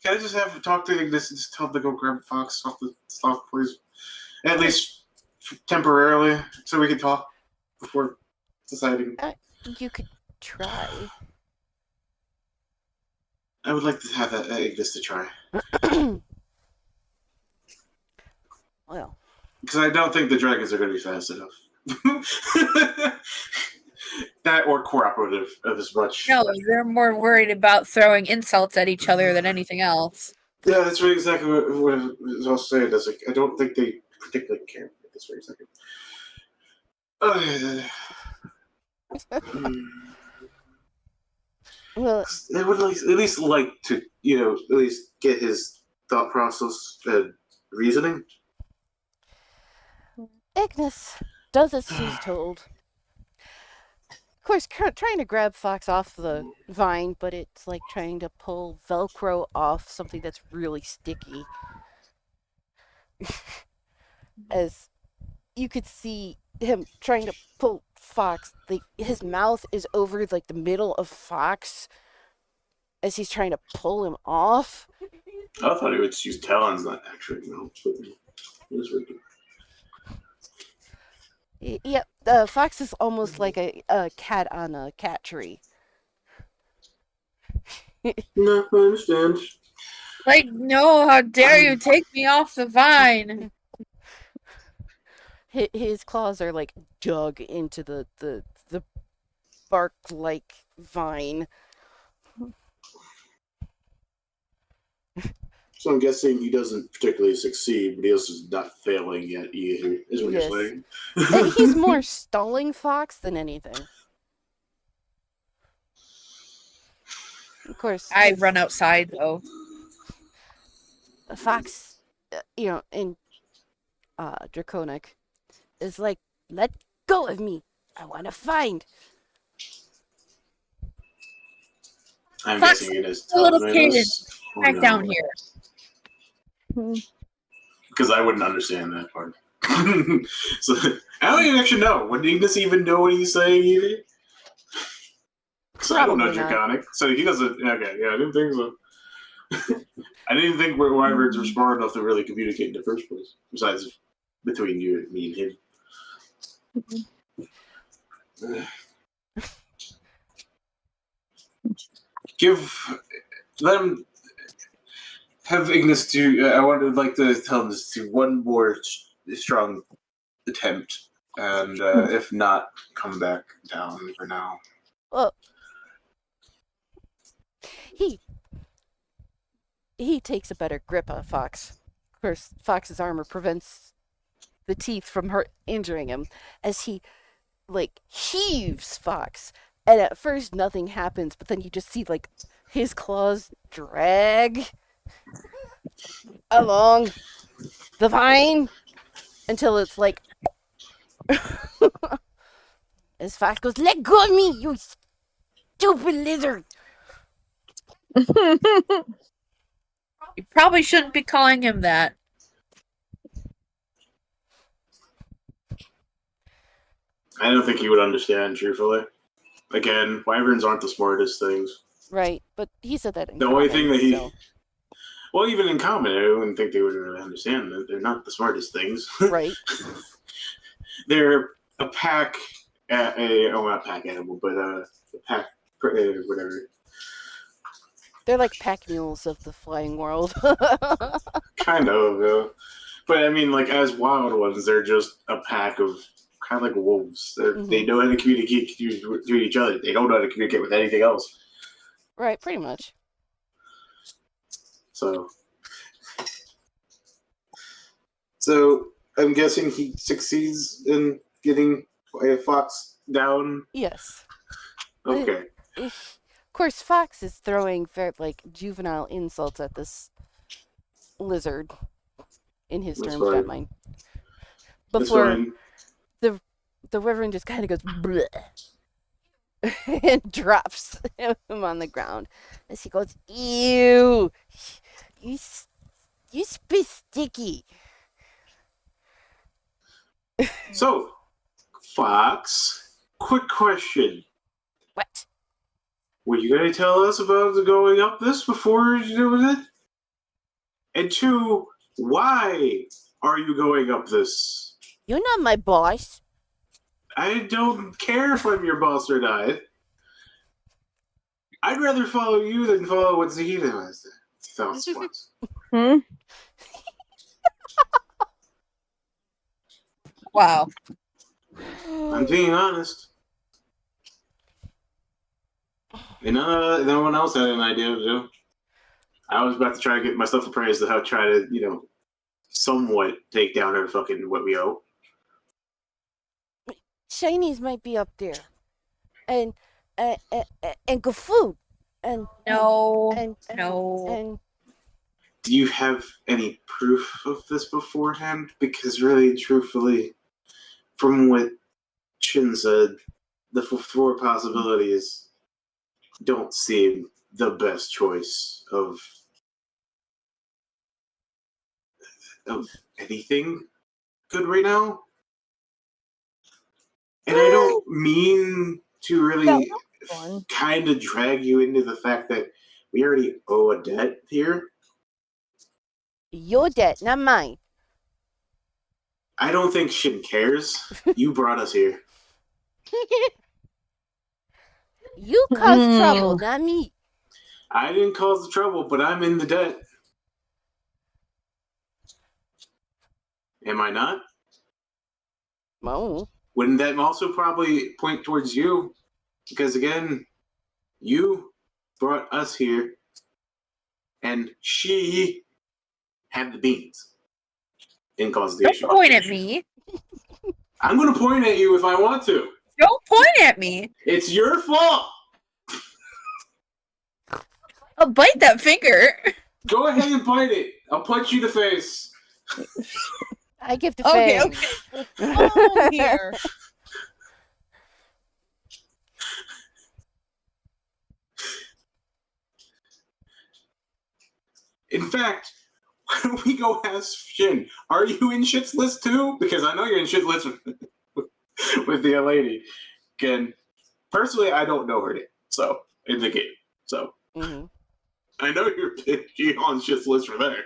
Can I just talk to Ignis and just tell him to go grab Fox off the stalk, please? At least temporarily, so we can talk before deciding. You could try. I would like to have that Ignis to try. Well. Because I don't think the dragons are going to be fast enough. That or cooperative of as much. No, they're more worried about throwing insults at each other than anything else. Yeah, that's right, exactly what I was also saying. That's like, I don't think they particularly care at this very second. Well, I would at least like to, at least get his thought process and reasoning. Ignis does as she's told. Of course, trying to grab Fox off the vine, but it's like trying to pull Velcro off something that's really sticky. As you could see him trying to pull Fox, his mouth is over like the middle of Fox as he's trying to pull him off. I thought he would use talons, not actually. No, Yep, Fox is almost like a cat on a cat tree. No, I understand. Like, no, how dare you take me off the vine? His claws are like dug into the bark-like vine. So I'm guessing he doesn't particularly succeed, but he also is not failing yet either, is what Yes. you're saying. He's more stalling Fox than anything. Of course, I run outside, though. Fox, in Draconic, is like, let go of me. I want to find. I'm Fox, guessing it is a little telling me this. Back down here. Because I wouldn't understand that part. So I don't even actually know. Would Ignis even know what he's saying either? Because I don't know Probably not. Draconic, so he doesn't. Okay, yeah, I didn't think so. I didn't think wyverns were smart enough to really communicate in the first place. Besides, between you, me, and him. Give them. Have Ignis do. I would like to tell him this to one more strong attempt, and if not, come back down for now. Well, he takes a better grip on Fox. Of course, Fox's armor prevents the teeth from injuring him as he heaves Fox. And at first nothing happens, but then you just see his claws drag along the vine until it's as Fox goes, "Let go of me, you stupid lizard!" You probably shouldn't be calling him that. I don't think he would understand, truthfully. Again, wyverns aren't the smartest things. Right, but he said that in The only thing that he... so. Well, even in common, I wouldn't think they would really understand that they're not the smartest things. Right. They're a pack... not pack animal, but a pack... whatever. They're like pack mules of the flying world. Kind of, but I mean, as wild ones, they're just a pack of kind of like wolves. They know how to communicate to each other. They don't know how to communicate with anything else. Right, pretty much. So I'm guessing he succeeds in getting a fox down. Yes. Okay. Of course, Fox is throwing juvenile insults at this lizard in his That's terms, fine. not mine. That's Before fine. the wyvern just kind of goes bleh and drops him on the ground as he goes, "Ew, you spit sticky." So, Fox, quick question. What? Were you going to tell us about the going up this before you do it? And two, why are you going up this? You're not my boss. I don't care if I'm your boss or not. I'd rather follow you than follow what Zahida has. Thoughts was. Wow. I'm being honest. And no one else had an idea to do. I was about to try to get myself appraised to try to, somewhat take down her fucking what we owe. Shinies might be up there, and good food, and No. and No. and Do you have any proof of this beforehand? Because really, truthfully, from what Chin said, the four possibilities don't seem the best choice of anything good right now. And I don't mean to really Fun. kind of drag you into the fact that we already owe a debt here. Your debt, not mine. I don't think Shin cares. You brought us here. You caused Mm. trouble, not me. I didn't cause the trouble, but I'm in the debt. Am I not? Oh. Wouldn't that also probably point towards you? Because again, you brought us here, and she had the beans. Didn't cause the Don't issue. point at me. I'm going to point at you if I want to. Don't point at me. It's your fault. I'll bite that finger. Go ahead and bite it. I'll punch you in the face. I give the Okay, fangs. okay. Oh, here. In fact, why don't we go ask Shin? Are you in Shit's list too? Because I know you're in Shit's list with the lady. Again, personally, I don't know her name. So, in the game. So, Mm-hmm. I know you're on Shit's list for there.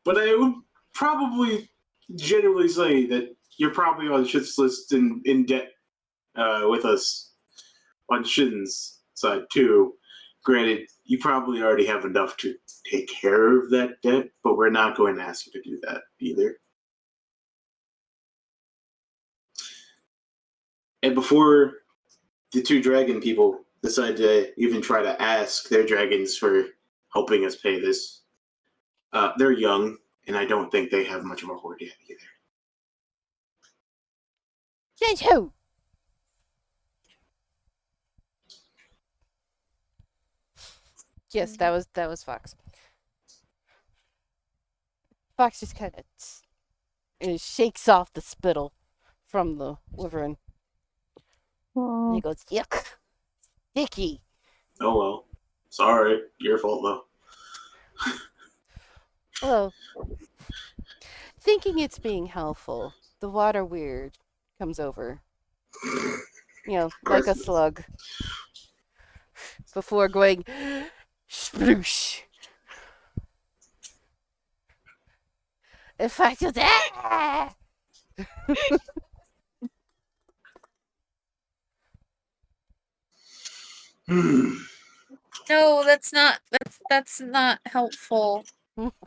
But I would probably generally say that you're probably on Shit's list in debt with us on Shin's side too. Granted, you probably already have enough to take care of that debt, but we're not going to ask you to do that either. And before the two dragon people decide to even try to ask their dragons for helping us pay this, they're young, and I don't think they have much of a hoard yet either. Says who? Yes, that was Fox. Fox just kind of shakes off the spittle from the wyvern. And he goes, yuck. Sticky. Oh well. Sorry. Your fault though. Well, thinking it's being helpful, the water weird comes over. You know, like a slug. Before going, sploosh. If I do that, No, that's not helpful,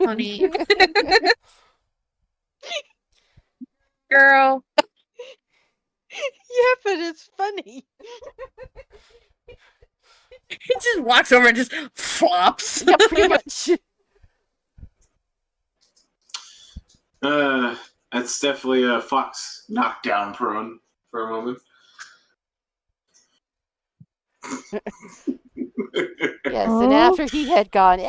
honey. Girl. Yeah, but it's funny. He just walks over and just flops. yeah, pretty much. That's definitely a Fox knockdown prone for a moment. Yes, and after he had gone,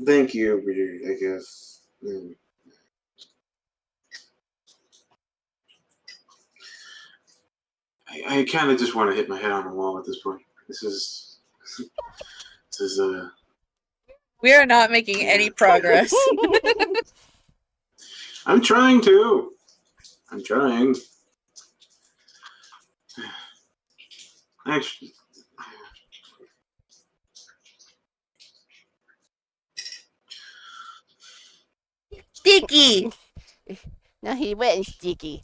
Thank you, Richard, I guess. I kind of just want to hit my head on the wall at this point. This is We are not making any progress. I'm trying to. I'm trying. Actually, Sticky. now he went and sticky.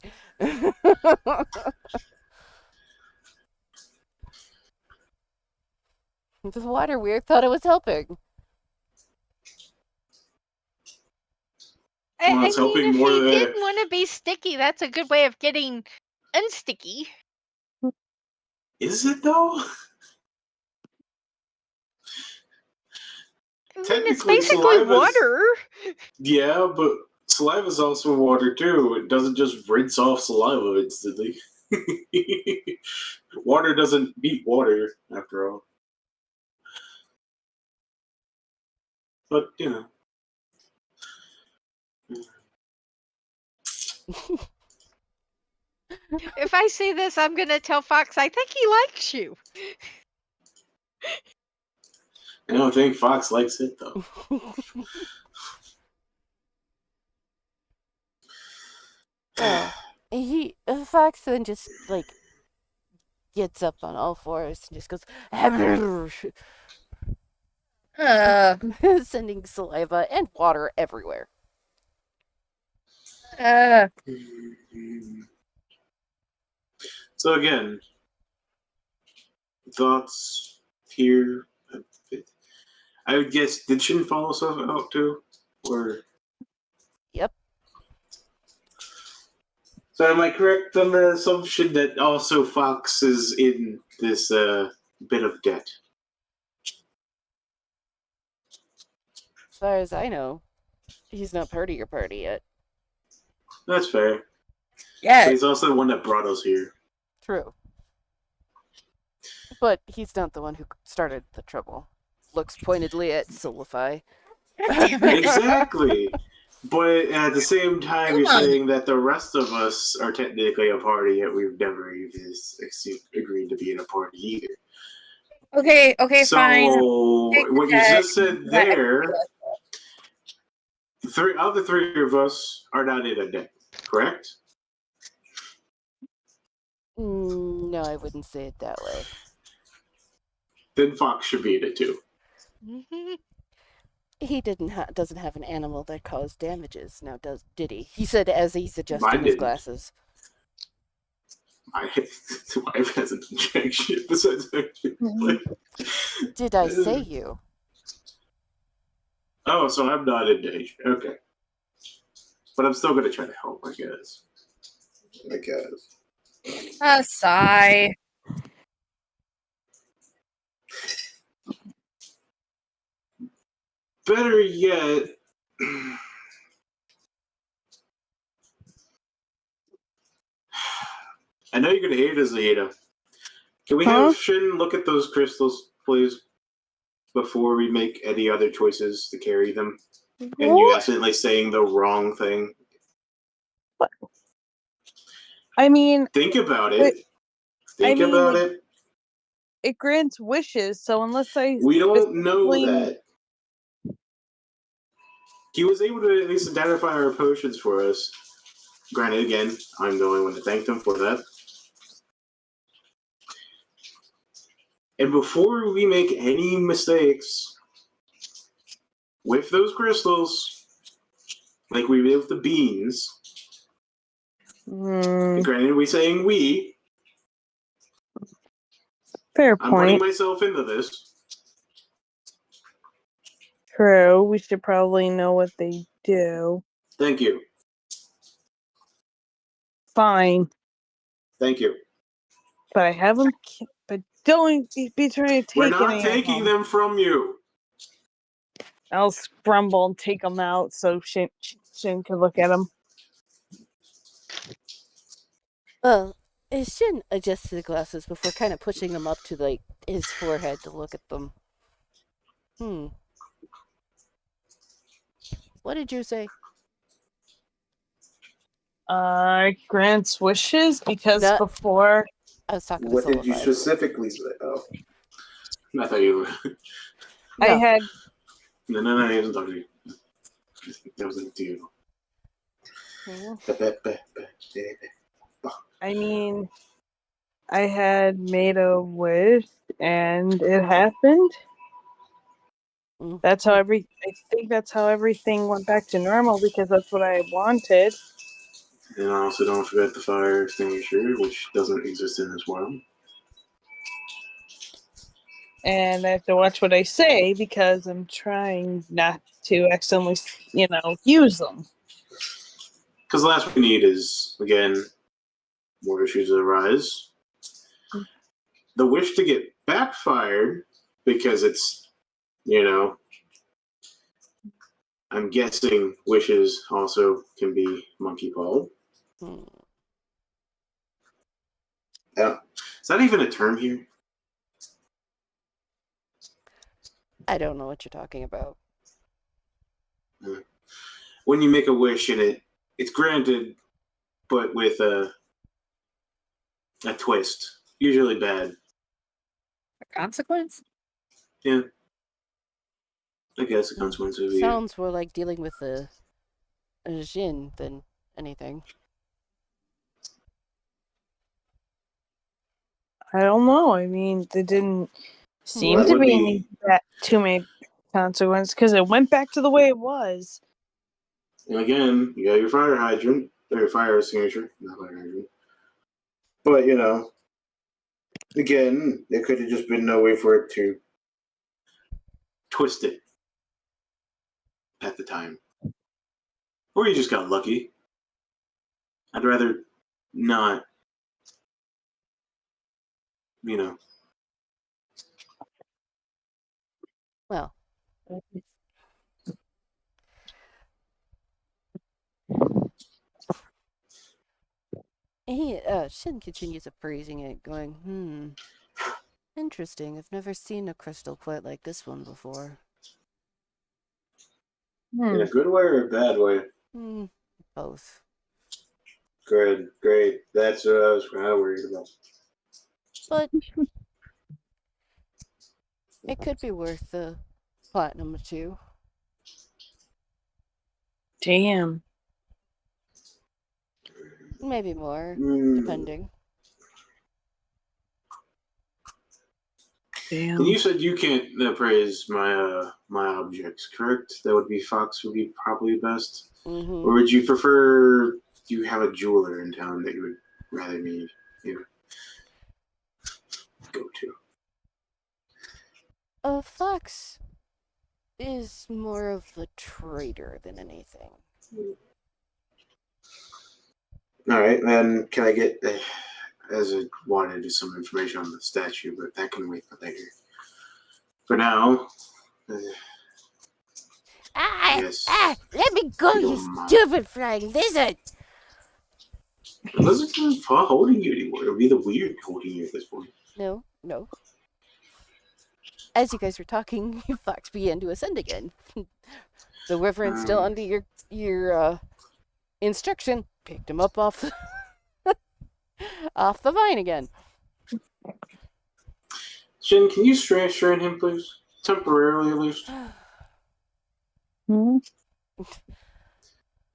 The water weird thought it was helping. I Well, mean, it's helping if more he than- did want to be sticky, that's a good way of getting unsticky. is it though? I mean, it's Technically, basically saliva's- water. Yeah, but saliva is also water too. It doesn't just rinse off saliva instantly. Water doesn't beat water, after all. But, you know. If I say this, I'm going to tell Fox, I think he likes you. I don't think Fox likes it though. Fox then just like gets up on all fours and just goes sending saliva and water everywhere. So again, thoughts here. I would guess did Shin follow stuff out too, or Yep. so am I correct on the assumption that also Fox is in this bit of debt? As far as I know, he's not part of your party yet. That's fair. Yeah. But he's also the one that brought us here. True. But he's not the one who started the trouble. Looks pointedly at Solify. Exactly. But at the same time, Come you're on. saying that the rest of us are technically a party, yet we've never even agreed to be in a party either. Okay, So fine. Take what you that. just said there, three of the three of us are not in a debt, correct? No, I wouldn't say it that way. Then Fox should be in it too. He doesn't have an animal that caused damages. Now, did he? He said as he's adjusting Mine his didn't. glasses. My wife hasn't checked shit besides Did I say you? Oh, so I'm not in danger. Okay. But I'm still gonna try to help, I guess. A sigh. Better yet, I know you're gonna hate us, Zeta. Can we have Shin look at those crystals, please, before we make any other choices to carry them? And you accidentally saying the wrong thing. What? I mean, Think about it. Think about it. It grants wishes, so unless I We don't know specifically- that. He was able to at least identify our potions for us. Granted, again, I'm the only one to thank them for that. And before we make any mistakes with those crystals, like we did with the beans, granted, we're saying we. Fair I'm putting point. myself into this. True. We should probably know what they do. Thank you. Fine. Thank you. But I have them. But don't be trying to take We're not any taking of them. them from you. I'll scrumble and take them out so Shin can look at them. Well, Shin adjusts the glasses before kind of pushing them up to like his forehead to look at them. What did you say? Grants wishes because No. before I was talking What to did you Solify. specifically say? Oh. I thought you were. I No. had No, I wasn't talking to you. That was a deal. I mean, I had made a wish and it happened. That's how I think that's how everything went back to normal because that's what I wanted. And also don't forget the fire extinguisher, which doesn't exist in this world. And I have to watch what I say because I'm trying not to accidentally, use them. Because the last we need is, again, more issues arise. The wish to get backfired because it's, I'm guessing wishes also can be monkey pawed. Yeah. Is that even a term here? I don't know what you're talking about. When you make a wish and it's granted, but with a twist, usually bad. A consequence? Yeah. I guess the consequence would be Sounds more like dealing with a Jin than anything. I don't know. I mean, there didn't seem Well, that to would be be- any too many consequences because it went back to the way it was. And again, you got your fire hydrant, or your fire extinguisher, not fire hydrant. But, you know, again, there could have just been no way for it to twist it at the time. Or you just got lucky. I'd rather not, you know. Well, Shin continues appraising it, going, interesting. I've never seen a crystal quite like this one before. In a good way or a bad way? Both. Good, great. That's what I was kind of worried about. But it could be worth the platinum or two. Damn. Maybe more, Mm. depending. Damn. And you said you can't appraise my my objects, correct? That would be Fox would be probably best. Mm-hmm. Or would you prefer you have a jeweler in town that you would rather me, go to? Fox is more of a trader than anything. All right, then can I get, as I wanted to some information on the statue, but that can wait for later. For now, yes. Let me go, You you don't mind. stupid flying lizard! It wasn't holding you anymore. It would be the weird holding you at this point. No. As you guys were talking, Fox began to ascend again. The Wyvern, still under your instruction, picked him up off off the vine again. Jen, can you strain him, please? Temporarily, at least. Hmm?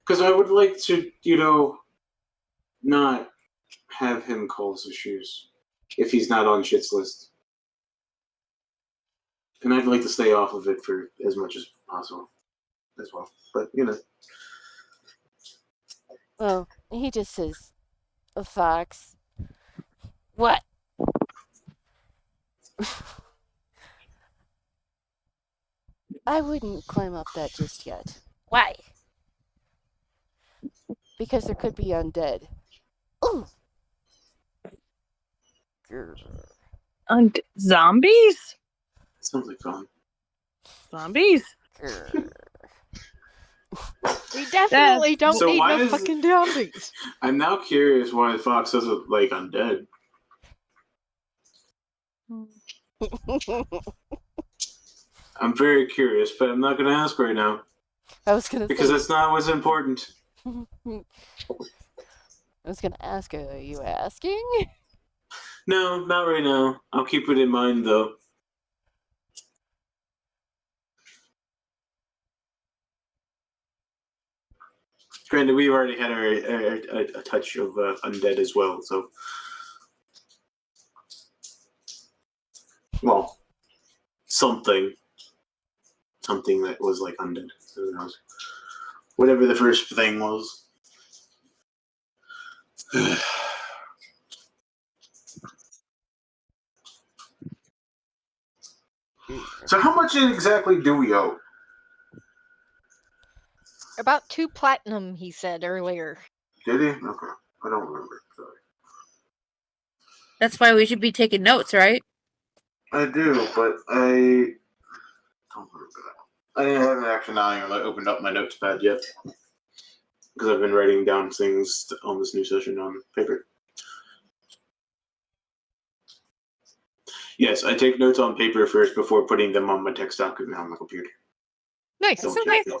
Because I would like to, not have him call us issues if he's not on shit's list. And I'd like to stay off of it for as much as possible as well. But, Well, he just says, Fox, what? I wouldn't climb up that just yet. Why? Because there could be undead. Ooh. Grr. Zombies? sounds like fun. Zombies? Grr. We definitely don't So need why no is- fucking zombies. I'm now curious why Fox doesn't like undead. I'm very curious, but I'm not going to ask right now I was gonna because say, that's not what's important. I was gonna ask, are you asking? No, not right now. I'll keep it in mind, though. Granted, we've already had a touch of undead as well, so. Well, something that was like undead. Who knows? Whatever the first thing was. So how much exactly do we owe? About 2 platinum, he said earlier. Did he? Okay. I don't remember. Sorry. That's why we should be taking notes, right? I do, but I don't remember that. I haven't actually not even opened up my notes pad yet. Because I've been writing down things on this new session on paper. Yes, I take notes on paper first before putting them on my text document on my computer. Nice. Don't so judge me.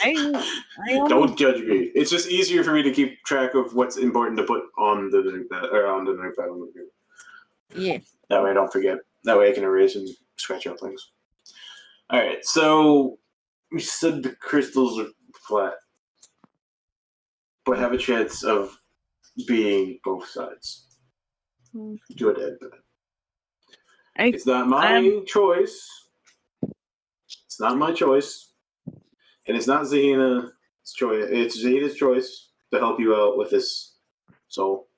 I Don't judge me. It's just easier for me to keep track of what's important to put on the notepad or on the notepad on the computer. Yeah. That way I don't forget. That way I can erase and scratch out things. Alright, so we said the crystals are flat, but have a chance of being both sides. Do it, Ed. It's not my choice. It's not my choice. And it's not Zahina's choice. It's Zahina's choice to help you out with this soul.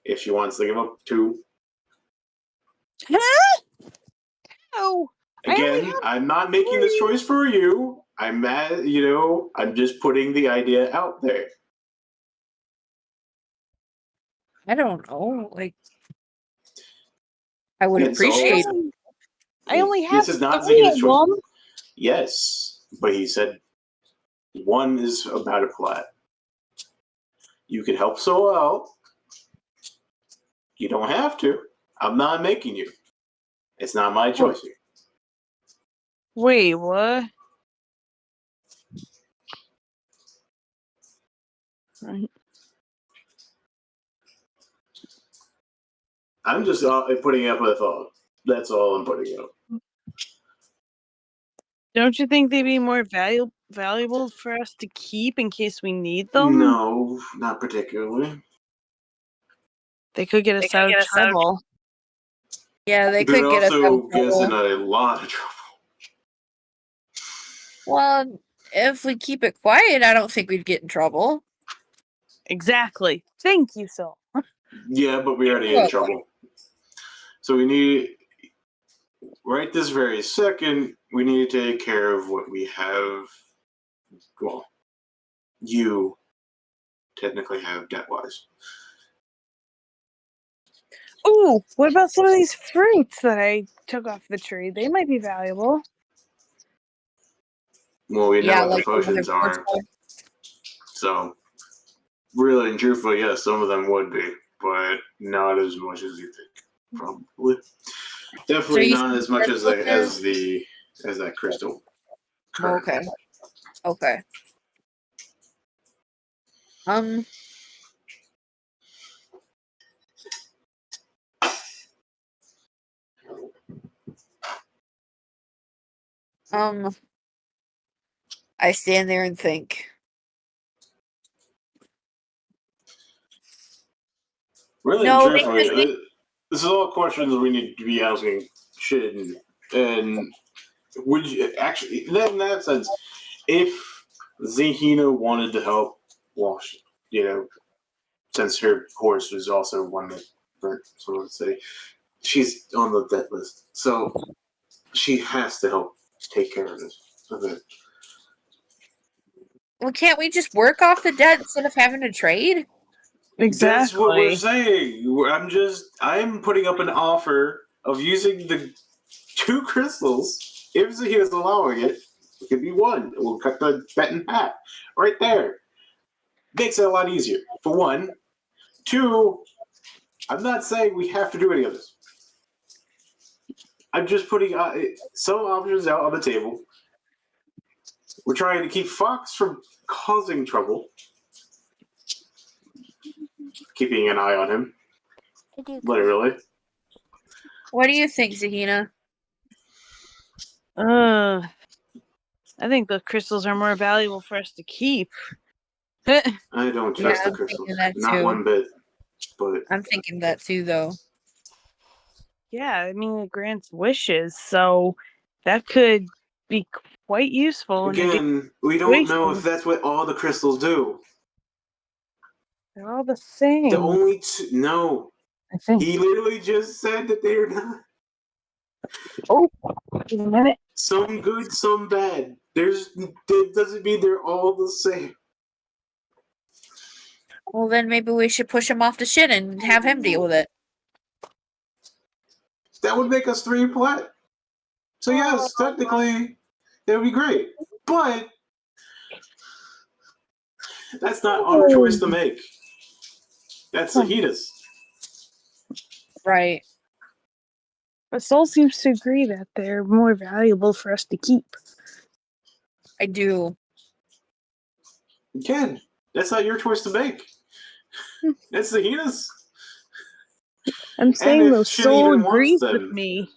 If she wants to give up two. Oh, I only Again, have I'm not making this choice for you. I'm mad, I'm just putting the idea out there. I don't know. Like, I would And so- appreciate. I only have This is not 3 Zahina's of choice. them. Yes, but he said one is about a flat. You can help Soul out. You don't have to. I'm not making you. It's not my choice here. Wait, what? Right. I'm just putting up with all. That's all I'm putting up. Don't you think they'd be more valuable for us to keep in case we need them? No, not particularly. They could get us out of trouble. Yeah, they They could get us out also of get us in trouble. a lot of trouble. Well, if we keep it quiet, I don't think we'd get in trouble. Exactly. Thank you, Sol. Yeah, but we already in trouble. So we need, right this very second, we need to take care of what we have. Well, you technically have debt-wise. Ooh, what about some of these fruits that I took off the tree? They might be valuable. Well, we know Yeah, what like the potions other are. fruits. So, really and truthfully, yes, some of them would be, but not as much as you think. Probably, definitely you not think as much as crystals as that crystal. Okay. Okay. I stand there and think. Really No, and truthfully, this is all questions we need to be asking. Shit, and would you actually? Then in that sense, if Zahina wanted to help Wash, since her horse was also one that burnt, so let's say she's on the debt list, so she has to help take care of this. Well, can't we just work off the debt instead of having to trade? Exactly. That's what we're saying. I'm putting up an offer of using the 2 crystals. If Zahina's allowing it, it could be 1. We'll cut the bet in half. Right there. Makes it a lot easier. For 1. 2, I'm not saying we have to do any of this. I'm just putting some options out on the table. We're trying to keep Fox from causing trouble. Keeping an eye on him. Literally. What do you think, Zahina? I think the crystals are more valuable for us to keep. I don't trust the I'm crystals. thinking that Not too. one bit. But I'm thinking that too, though. Yeah, I mean, it grants wishes, so that could be quite useful. again, we don't know if that's what all the crystals do. They're all the same. The only no. I think. He literally just said that they are not. Oh, wait a minute. Some good, some bad. That doesn't mean they're all the same. Well, then maybe we should push him off the shit and have him deal with it. That would make us 3 plat. So yes, technically, it would be great. But that's not our choice to make. That's Zahina's. Right. But Soul seems to agree that they're more valuable for us to keep. I do. Again, that's not your choice to make. That's Zahina's. I'm saying if though, she Soul even wants agrees them- with me.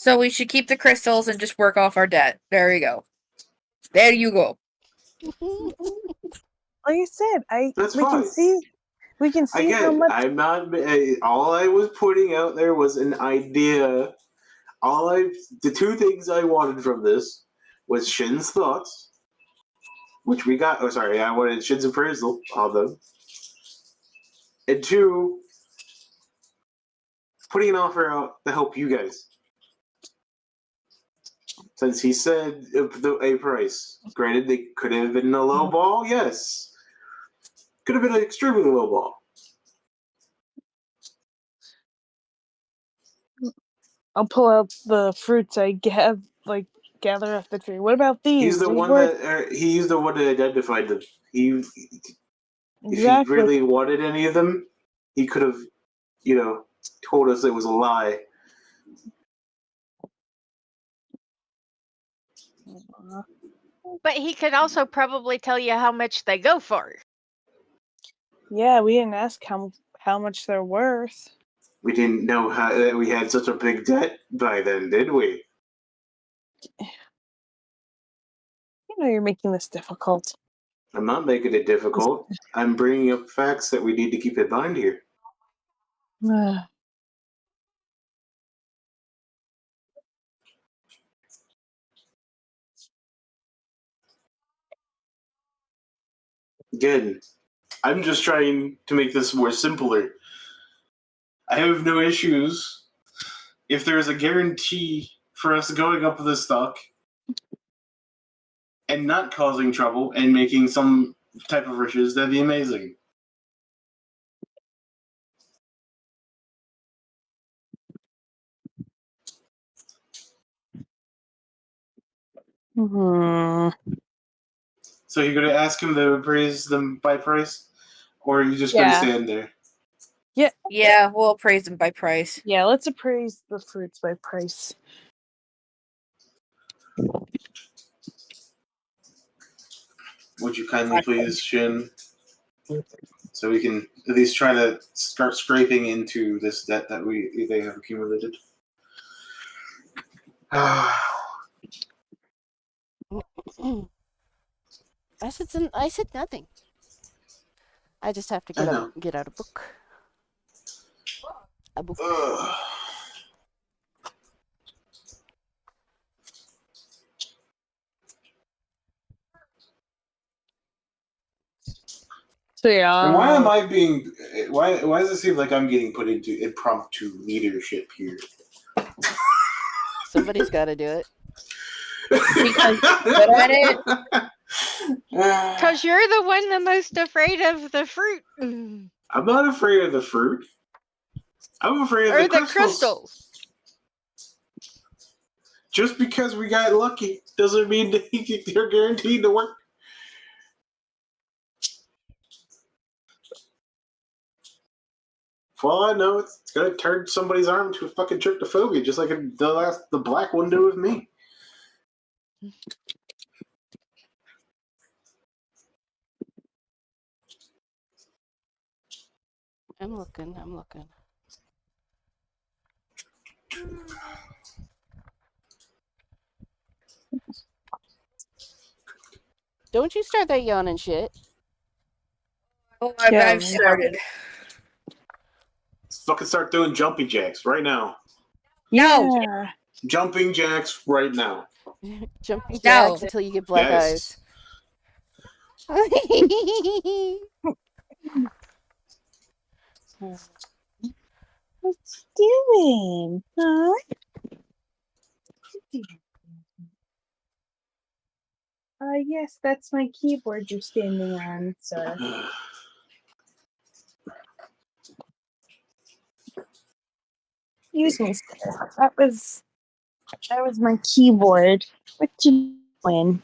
So we should keep the crystals and just work off our debt. There you go. There you go. Like I said, That's we fine. can see how Again, much. I'm not. All I was putting out there was an idea. The two things I wanted from this was Shin's thoughts, which we got. Oh, sorry, I wanted Shin's appraisal of them, and two, putting an offer out to help you guys. Since he said a price, granted, they could have been a low ball. Yes, could have been an extremely low ball. I'll pull out the fruits I gather off the tree. What about these? He's the These one were- he's the one that identified them. If he exactly. really wanted any of them, he could have, told us it was a lie. But he could also probably tell you how much they go for. Yeah, we didn't ask how much they're worth. We didn't know that we had such a big debt by then, did we? You know you're making this difficult. I'm not making it difficult. I'm bringing up facts that we need to keep in mind here. Again, I'm just trying to make this more simpler. I have no issues if there's a guarantee for us going up the stock and not causing trouble and making some type of riches. That'd be amazing. Hmm. So you're gonna ask him to appraise them by price, or are you just gonna Yeah. stand there? Yeah, we'll appraise them by price. Yeah, let's appraise the fruits by price. Would you kindly please, Shin? So we can at least try to start scraping into this debt that they have accumulated. I said nothing. I just have to I know. get out a book. A book. So yeah. And why am I being? Why does it seem like I'm getting put into impromptu leadership here? Somebody's got to do it. Because you're good at it. Because you're the one the most afraid of the fruit. I'm not afraid of the fruit. I'm afraid of Or the the crystals. Just because we got lucky doesn't mean they're guaranteed to work. For all I know, it's gonna turn somebody's arm into a fucking tryptophobia, just like the black one did with me. I'm looking. Don't you start that yawning shit. Oh, Yeah, I've started. Let's fucking start doing jumping jacks right now. Yeah. Jumping jacks right now. Jumping No. jacks until you get black Yes. eyes. What's doing? Huh? Yes, that's my keyboard you're standing on, sir. Excuse me, sir. That was my keyboard. What you doing?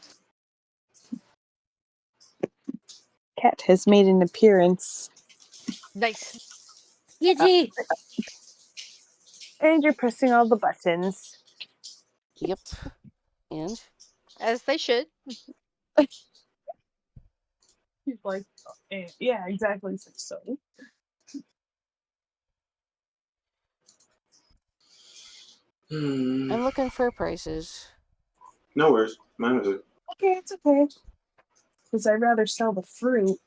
Cat has made an appearance. Nice. Yeti. And you're pressing all the buttons. Yep. And As they should. He's like, yeah, exactly. So. I'm looking for prices. No worries. Mine was Okay, it's okay. Because I'd rather sell the fruit.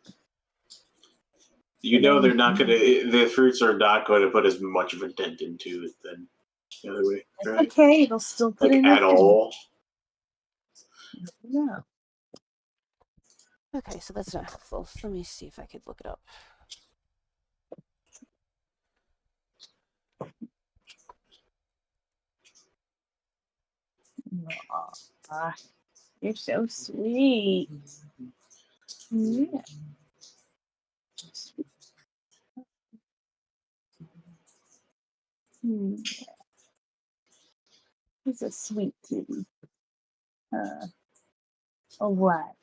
You know they're not going to. The fruits are not going to put as much of a dent into it than the other way, It's right? okay. They'll still put Like in at all. Yeah. Okay, so that's not helpful. So let me see if I could look it up. Aw, you're so sweet. Yeah. Hmm. He's a sweet kitty. A what?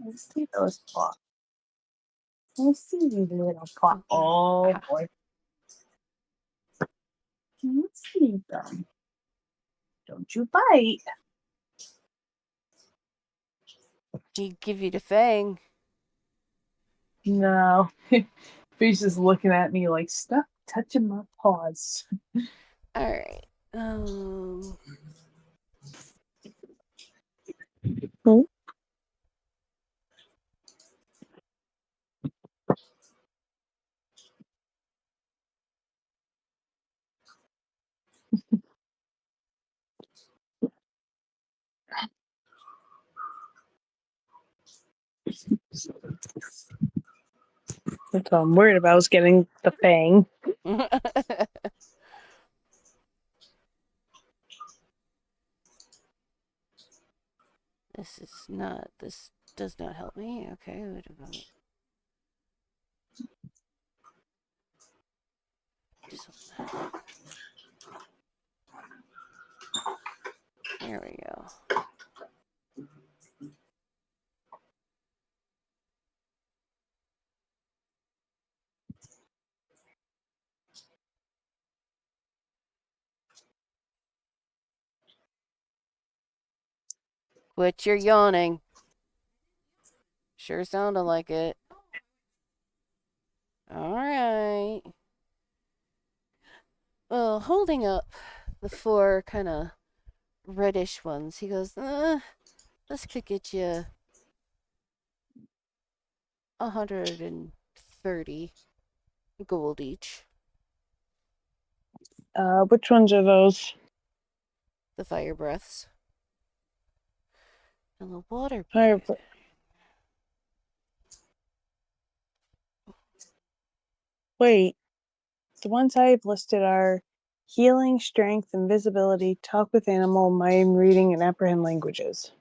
Let's see those paws. Let's see these little paws. Oh boy. Let's see them. Don't you bite. He give you the fang. No. Fish is looking at me like, stop touching my paws. All right. Oh. That's all I'm worried about is getting the fang. This is not. This does not help me. Okay. What about this one? There we go. Quit your yawning. Sure sounded like it. All right. Well, holding up the 4 kind of reddish ones, he goes, this could get you 130 gold each. Which ones are those? The fire breaths. And the water Fire breath. Wait, the ones I've listed are healing, strength, invisibility, talk with animal, mind reading, and apprehend languages.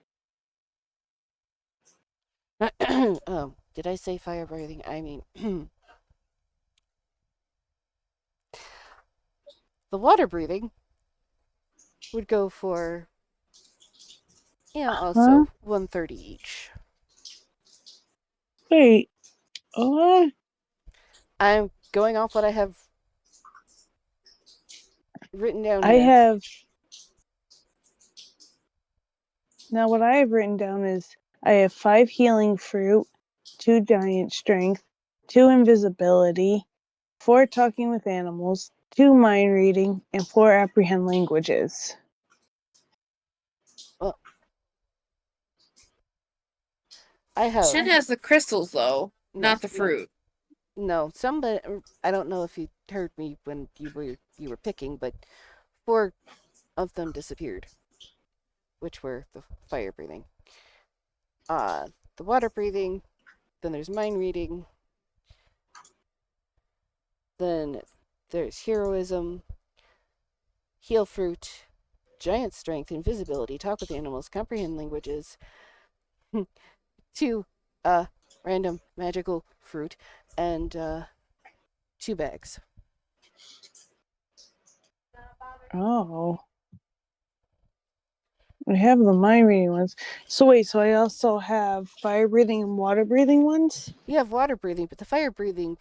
Oh, did I say fire breathing? I mean, the water breathing would go for, also 130 each. Wait, I'm going off what I have written down I here. have. Now, what I have written down is I have 5 healing fruit, 2 giant strength, 2 invisibility, 4 talking with animals, 2 mind reading, and 4 apprehend languages. Well, I have. Shin has the crystals though, No, not the fruit. No, somebody. I don't know if you heard me when you were picking, but 4 of them disappeared, which were the fire breathing, the water breathing. Then there's mind reading. Then there's heroism, heal fruit, giant strength, invisibility, talk with animals, comprehend languages. 2 random magical fruit, and 2 bags. Oh. I have the mind reading ones. So wait, so I also have fire breathing and water breathing ones? You have water breathing, but the fire breathing,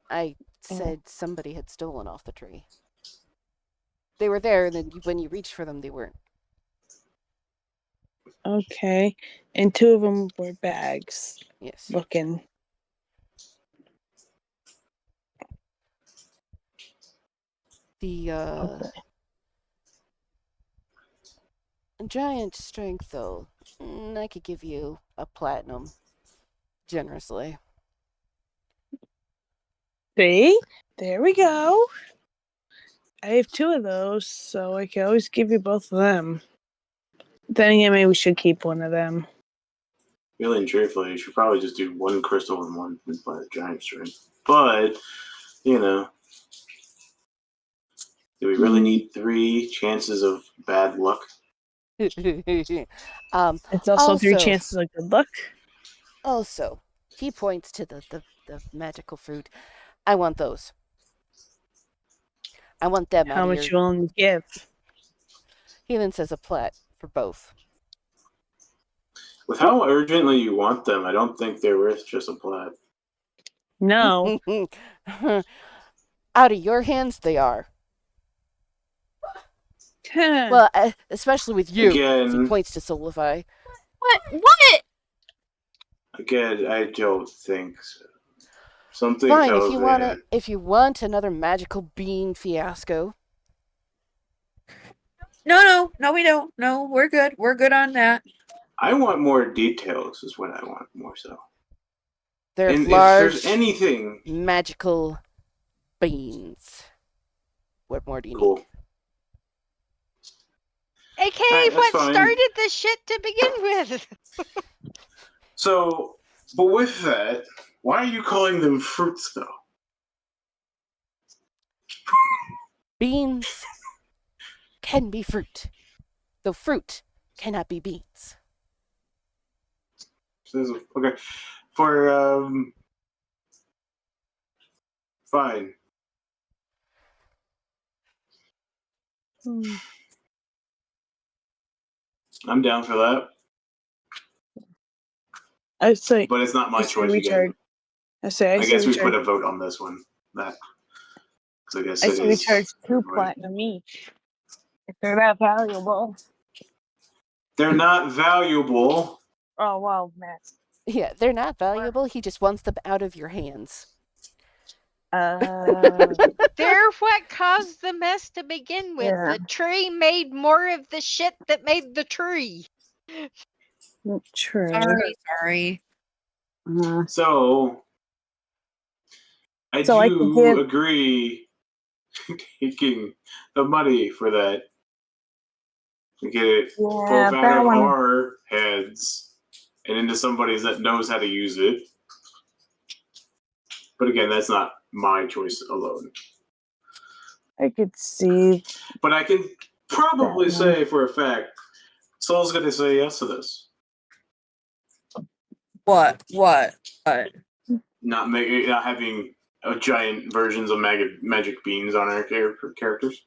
I said somebody had stolen off the tree. They were there, and then when you reached for them, they weren't. Okay. And 2 of them were bags. Yes. Looking. The giant strength, though, I could give you a platinum generously. See? There we go. I have 2 of those, so I can always give you both of them. Then again, maybe we should keep one of them. Really and truthfully, you should probably just do 1 crystal and 1 giant strength. But, you know, do we really need 3 chances of bad luck? It's also 3 chances of good luck. Also, he points to the magical fruit. I want those. I want them How out of much you your... willing to give? He then says a plat for both. With how urgently you want them, I don't think they're worth just a plat. No. Out of your hands, they are. Well, Well, especially with you. Again- He points to Solify. What? Again, I don't think so. Something Fine, tells me if you want another magical bean fiasco. No, we don't. No, we're good. We're good on that. I want more details is what I want more so. They're And large, if there's anything magical beans. What more do you need? cool. AKA Alright, that's what fine. started the shit to begin with. So, but with that, why are you calling them fruits though? Beans can be fruit, though fruit cannot be beans. Okay. For fine. I'm down for that. I say, But it's not my I say choice we again. I guess we charge, put a vote on this one. That because I guess I it say we is charge 2 everybody. platinum each. If they're that valuable. They're not valuable. Oh well, Matt. Yeah, they're not valuable. He just wants them out of your hands. They're what caused the mess to begin with. Yeah. The tree made more of the shit that made the tree. True. Sorry. So I So I could do give- agree taking the money for that to get it both Yeah, out that of one. our heads and into somebody's that knows how to use it. But again, that's not my choice alone. I could see. But I can probably That one. say for a fact, Saul's going to say yes to this. What? Not having giant versions of magic beans on our characters.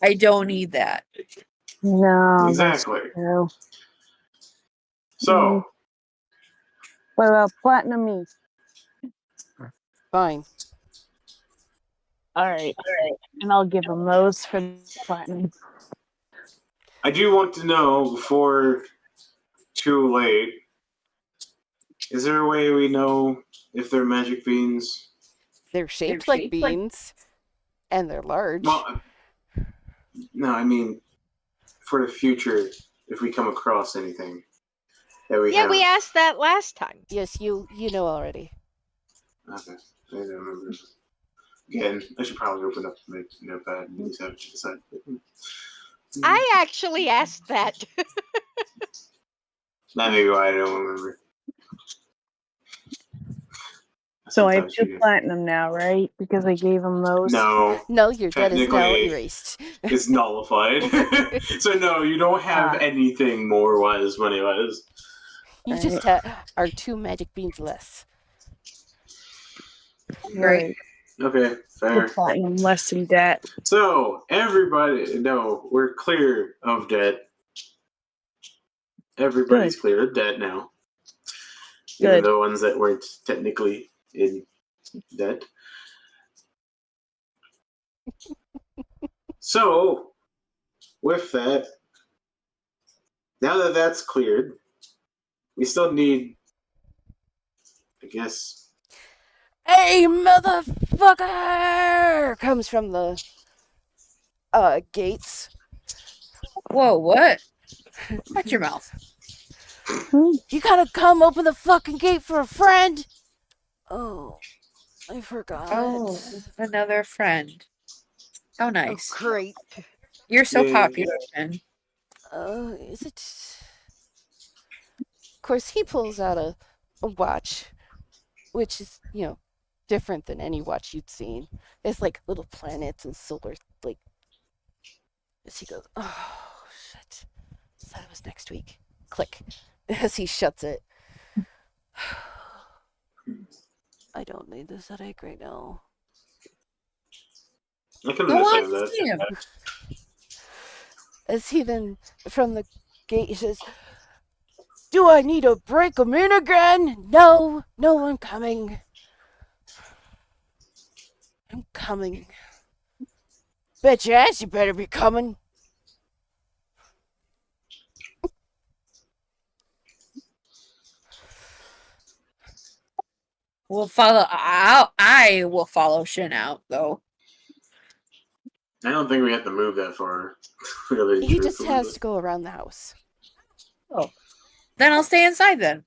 I don't need that. No. Exactly. That's true. So, What about platinum each? Fine. All right. And I'll give them those for platinum. I do want to know before too late, is there a way we know if they're magic beans? They're shaped like beans, and they're large. Well, no, I mean, for the future, if we come across anything that we have. We asked that last time. Yes, you know already. Okay, I don't remember. Again, I should probably open up my notepad and just have to decide. I actually asked that. That may be why I don't remember. So I have Sometimes 2 you- platinum now, right? Because I gave them those. No, No, your debt is now Technically- erased. it's nullified. So no, you don't have anything more wise money-wise. You just are 2 magic beans less. Right. Okay, fair. 2 platinum less in debt. So everybody, no, we're clear of debt. Everybody's clear of debt now. Even Good. the ones that weren't technically in debt. So, with that, now that that's cleared, we still need, I guess, Hey, motherfucker! Comes from the gates. Whoa, what? Watch your mouth. You gotta come open the fucking gate for a friend. Oh, I forgot. Oh, another friend. How Oh, nice. great. You're so Yeah. popular, Finn. Is it? Of course, he pulls out a watch, which is, different than any watch you'd seen. It's like little planets and solar, like. As he goes, oh shit! Said it was next week. Click. As he shuts it. I don't need this headache right now. I can Go on understand to that. see him. As he then, from the gate, he says, "Do I need to break him in again? No, I'm coming. I'm coming. Bet your ass you better be coming." We'll follow. I will follow Shin out though. I don't think we have to move that far. Really, He just truthfully, has but- to go around the house. Oh, then I'll stay inside. Then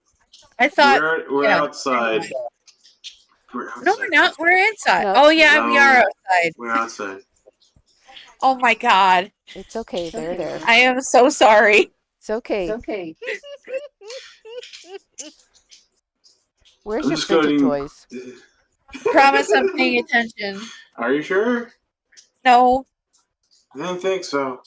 I thought. We're yeah. outside. We're outside. No, we're not. We're inside. No. Oh yeah, we No. are outside. We're outside. Oh my god. It's okay. They're there. I am so sorry. It's okay. okay. Where's I'm your just fidget going- toys? Promise I'm paying attention. Are you sure? No. I don't think so.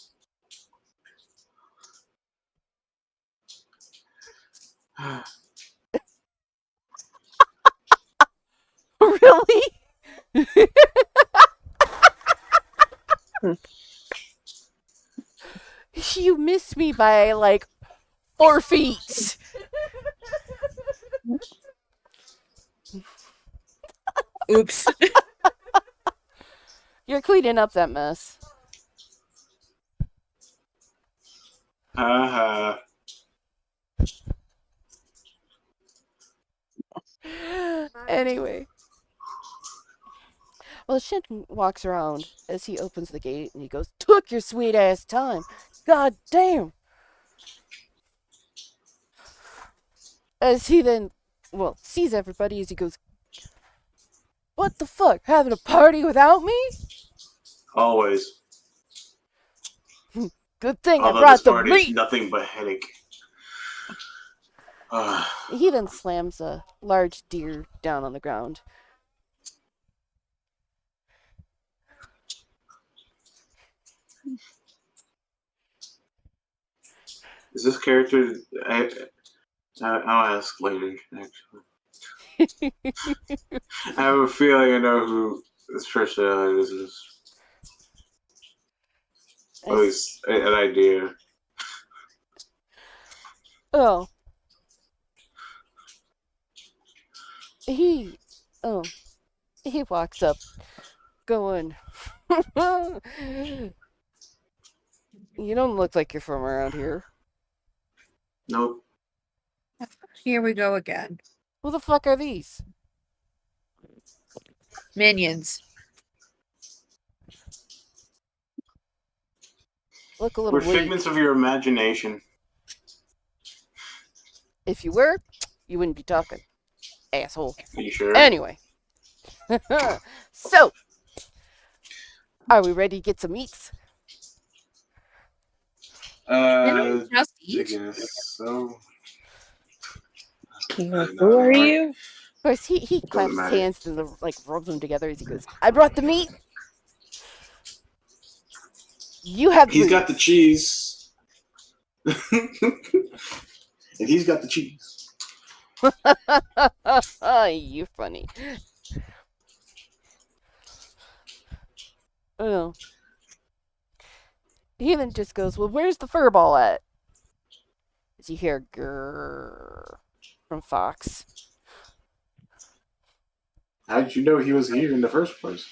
Really? You missed me by like 4 feet. Oops. You're cleaning up that mess. Haha. Anyway. Well, Shin walks around as he opens the gate and he goes, "Took your sweet ass time. God damn." As he then, sees everybody as he goes, "What the fuck? Having a party without me? Always. Good thing I Although brought this the party is meat." nothing but headache. He then slams a large deer down on the ground. Is this character? I'll ask later. Actually, I have a feeling I know who this personality is. At least an idea. Oh. He walks up, going, "You don't look like you're from around here. Nope. Here we go again. Who the fuck are these?" Minions. Look a little We're weak. figments of your imagination. If you were, you wouldn't be talking, asshole. Are you sure? Anyway. So, are we ready to get some meats? Didn't we just I eat? guess so. Who are you? Of course, he claps his matter. hands and rubs them together as he goes, "I brought the meat. You have He's the got the cheese. And he's got the cheese. You're funny. Oh. He then just goes, "Well, where's the furball at?" As you hear grrr from Fox. How did you know he was here in the first place?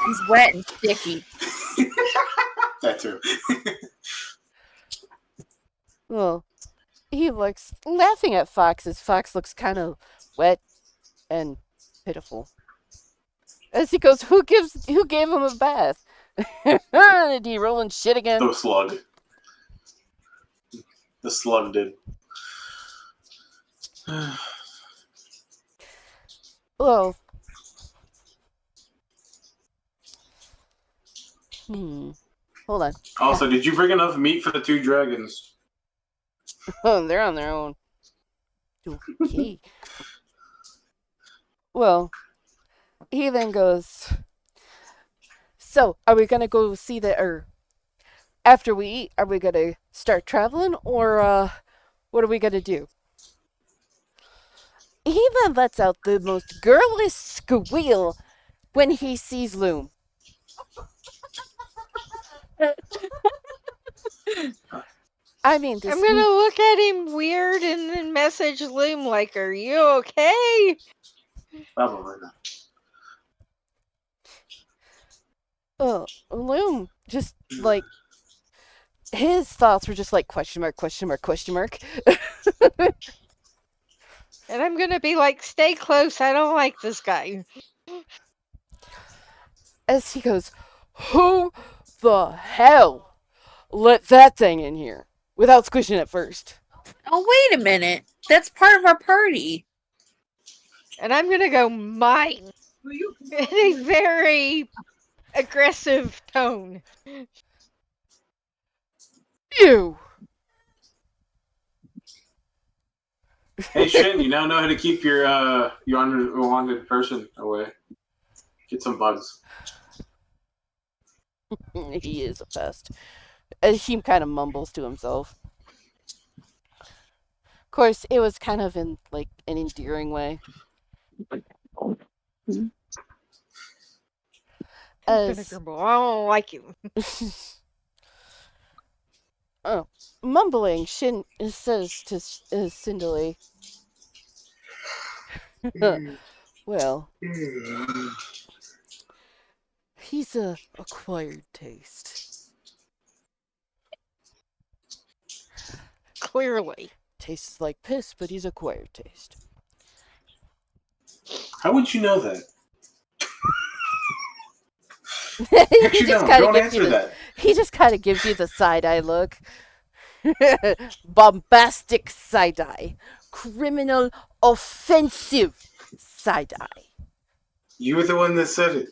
He's wet and sticky. That too. Well, he looks laughing at Fox as Fox looks kind of wet and pitiful. As he goes, who gave him a bath?" Did he rolling shit again? The slug. The slug did. Well, hold on. Also, did you bring enough meat for the 2 dragons? Oh, they're on their own. Okay. Well, he then goes, so, are we gonna go see or after we eat, are we gonna start traveling, or, what are we gonna do? He then lets out the most girlish squeal when he sees Loom. I mean, this I'm gonna look at him weird and then message Loom like, "Are you okay?" Probably not. Loom just like his thoughts were just like question mark, question mark, question mark. And I'm gonna be like, "Stay close. I don't like this guy." As he goes, who the hell let that thing in here without squishing it first? Oh, wait a minute. That's part of our party. And I'm gonna go mine in a very aggressive tone. You. Hey Shin, you now know how to keep your unwanted person away. Get some bugs. He is a pest. He kind of mumbles to himself. Of course, it was kind of in like an endearing way. I'm gonna grumble. I don't like you. Oh, mumbling, Shin says to Cinderly, well, he's a acquired taste. Clearly. Tastes like piss, but he's acquired taste. How would you know that? He Actually, just no, kinda don't gives you answer the- that. He just kind of gives you the side-eye look. Bombastic side-eye. Criminal, offensive side-eye. You were the one that said it.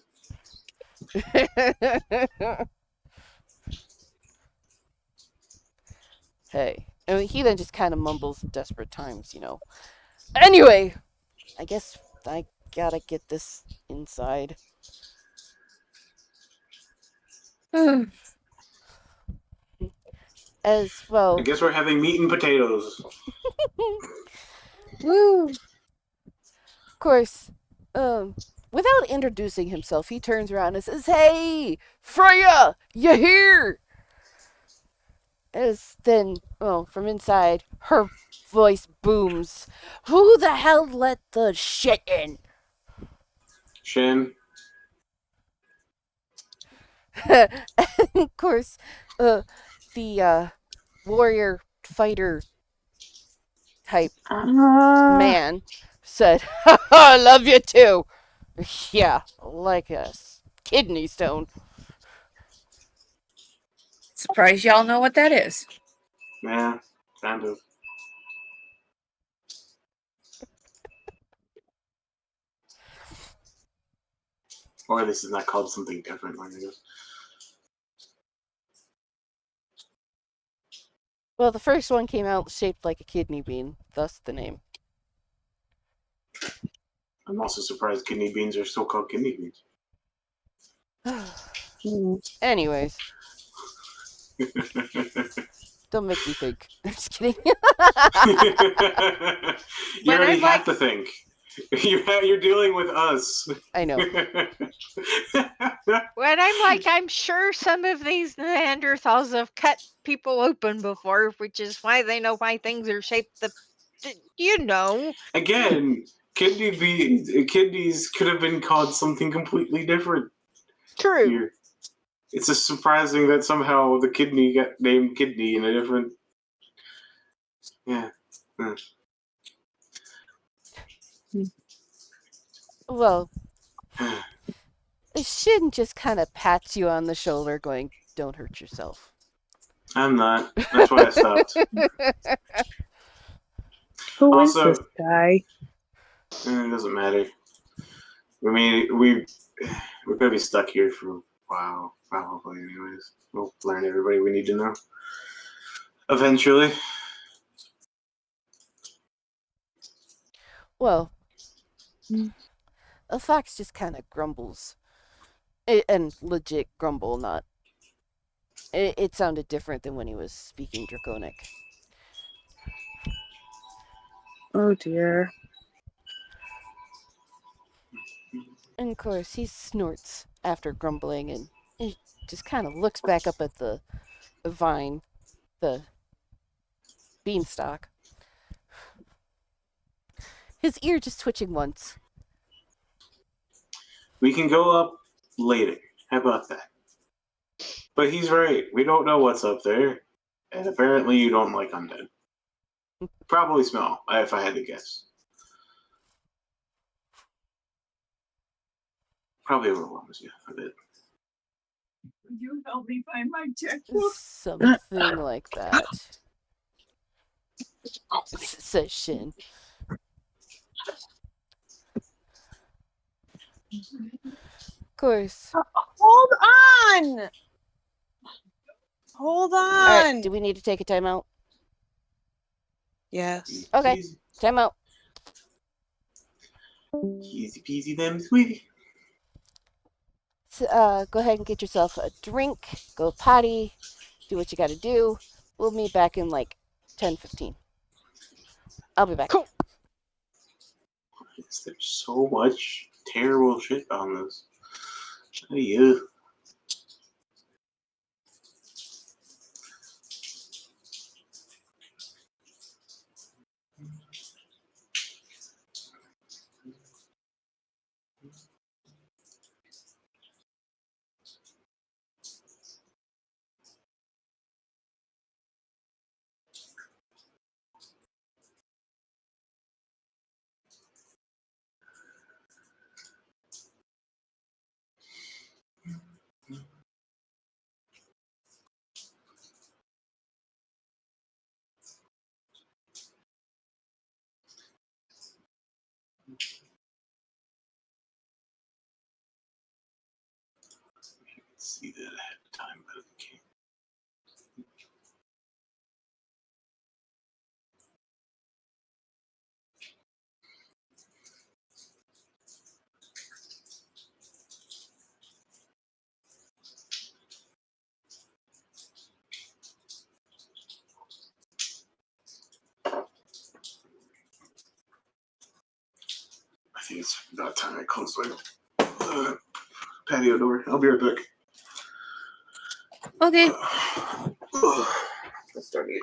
Hey. I mean, he then just kind of mumbles desperate times, you know. Anyway, I guess I gotta get this inside. As well. I guess we're having meat and potatoes. Woo. Of course, without introducing himself, he turns around and says, "Hey, Freya, you here?" As then, well, from inside, her voice booms. Who the hell let the shit in? Shin. And of course, the warrior fighter type man said, I love you too. Yeah, like a kidney stone. Surprised y'all know what that is. Yeah, kind of. Or this is not called something different, I guess. Well, the first one came out shaped like a kidney bean, thus the name. I'm also surprised kidney beans are still called kidney beans. Anyways, don't make me think. I'm just kidding. You When already I'm have like- to think. You're dealing with us. I know. When I'm like, I'm sure some of these Neanderthals have cut people open before, which is why they know why things are shaped you know. Again, kidneys could have been called something completely different. True. Here. It's just surprising that somehow the kidney got named kidney in a different. Yeah. Well, Shin just kind of pats you on the shoulder, going, "Don't hurt yourself." I'm not. That's why I stopped. Who is Also- this guy? It doesn't matter. I mean, we're gonna be stuck here for a while, probably. Anyways, we'll learn everybody we need to know eventually. Well, a fox just kind of grumbles. And legit grumble, not. It sounded different than when he was speaking Draconic. Oh dear. And of course, he snorts after grumbling and he just kind of looks back up at the vine, the beanstalk. His ear just twitching once. We can go up later. How about that? But he's right. We don't know what's up there, and apparently you don't like undead. Probably smell, if I had to guess. Probably overwhelms you a bit. Would you help me find my checkbook? Something like that. Says Shin. Of course. Hold on! Hold on! Alright, do we need to take a timeout? Yes. Okay. Easy, Timeout. easy peasy, them sweetie. So, go ahead and get yourself a drink, go potty, do what you gotta do. We'll meet back in like 10-15. I'll be back. Cool. There's so much terrible shit on this. Yeah. See that ahead of time, but I can't. I think it's about time I close my patio door. I'll be right back. Okay. Let's start again.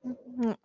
Mm,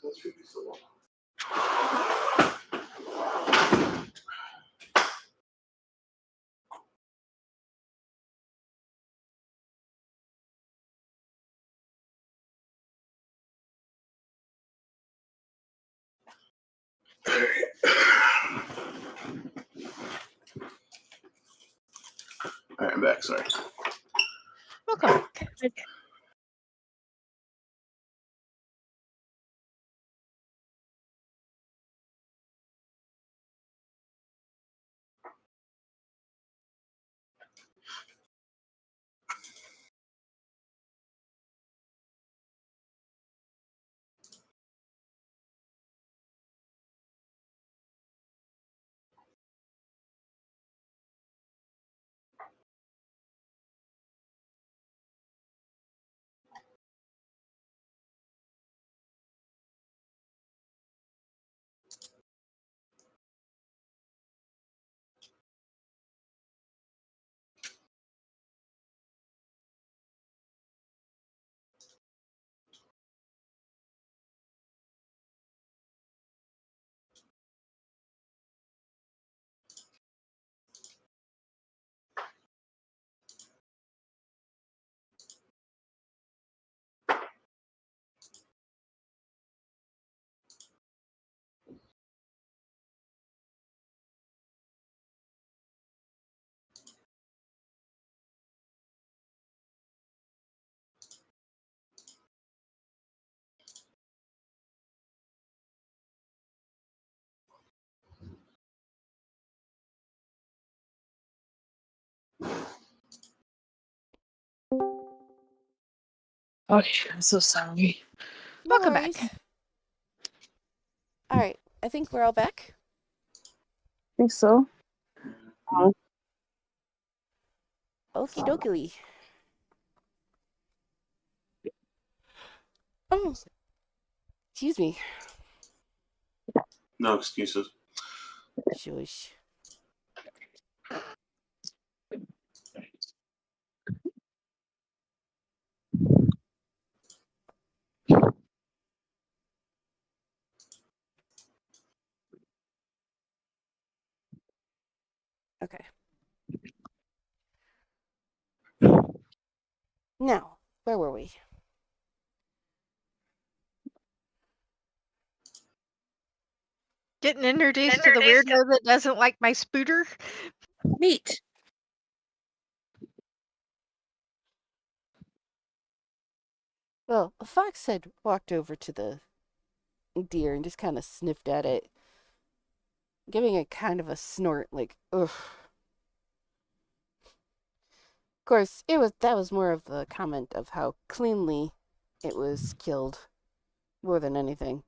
That should be so long. All right, I'm back. Sorry. welcome back. Okay, I'm so sorry. No Welcome back. worries. All right, I think we're all back. Think so. Okie dokie. Oh, excuse me. No excuses. Shush. Okay. Now, where were we? Getting introduced to the weirdo that doesn't like my spooter. Neat. Well, a fox had walked over to the deer and just kind of sniffed at it, giving it kind of a snort, like, ugh. Of course, that was more of the comment of how cleanly it was killed, more than anything.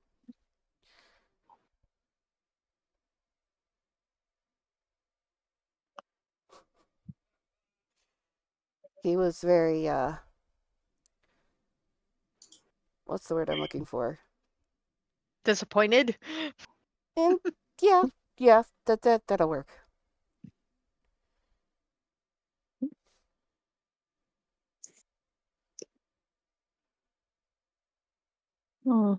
He was very, what's the word I'm looking for? Disappointed. And yeah, that'll work. Oh.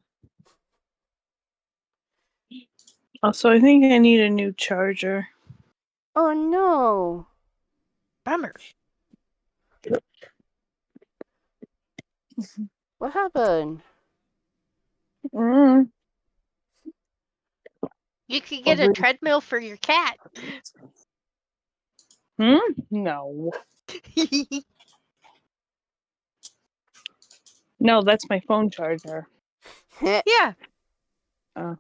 Also, I think I need a new charger. Oh no! Bummer. What happened? Mm. You could get a treadmill for your cat. No. No, that's my phone charger. Yeah. Oh.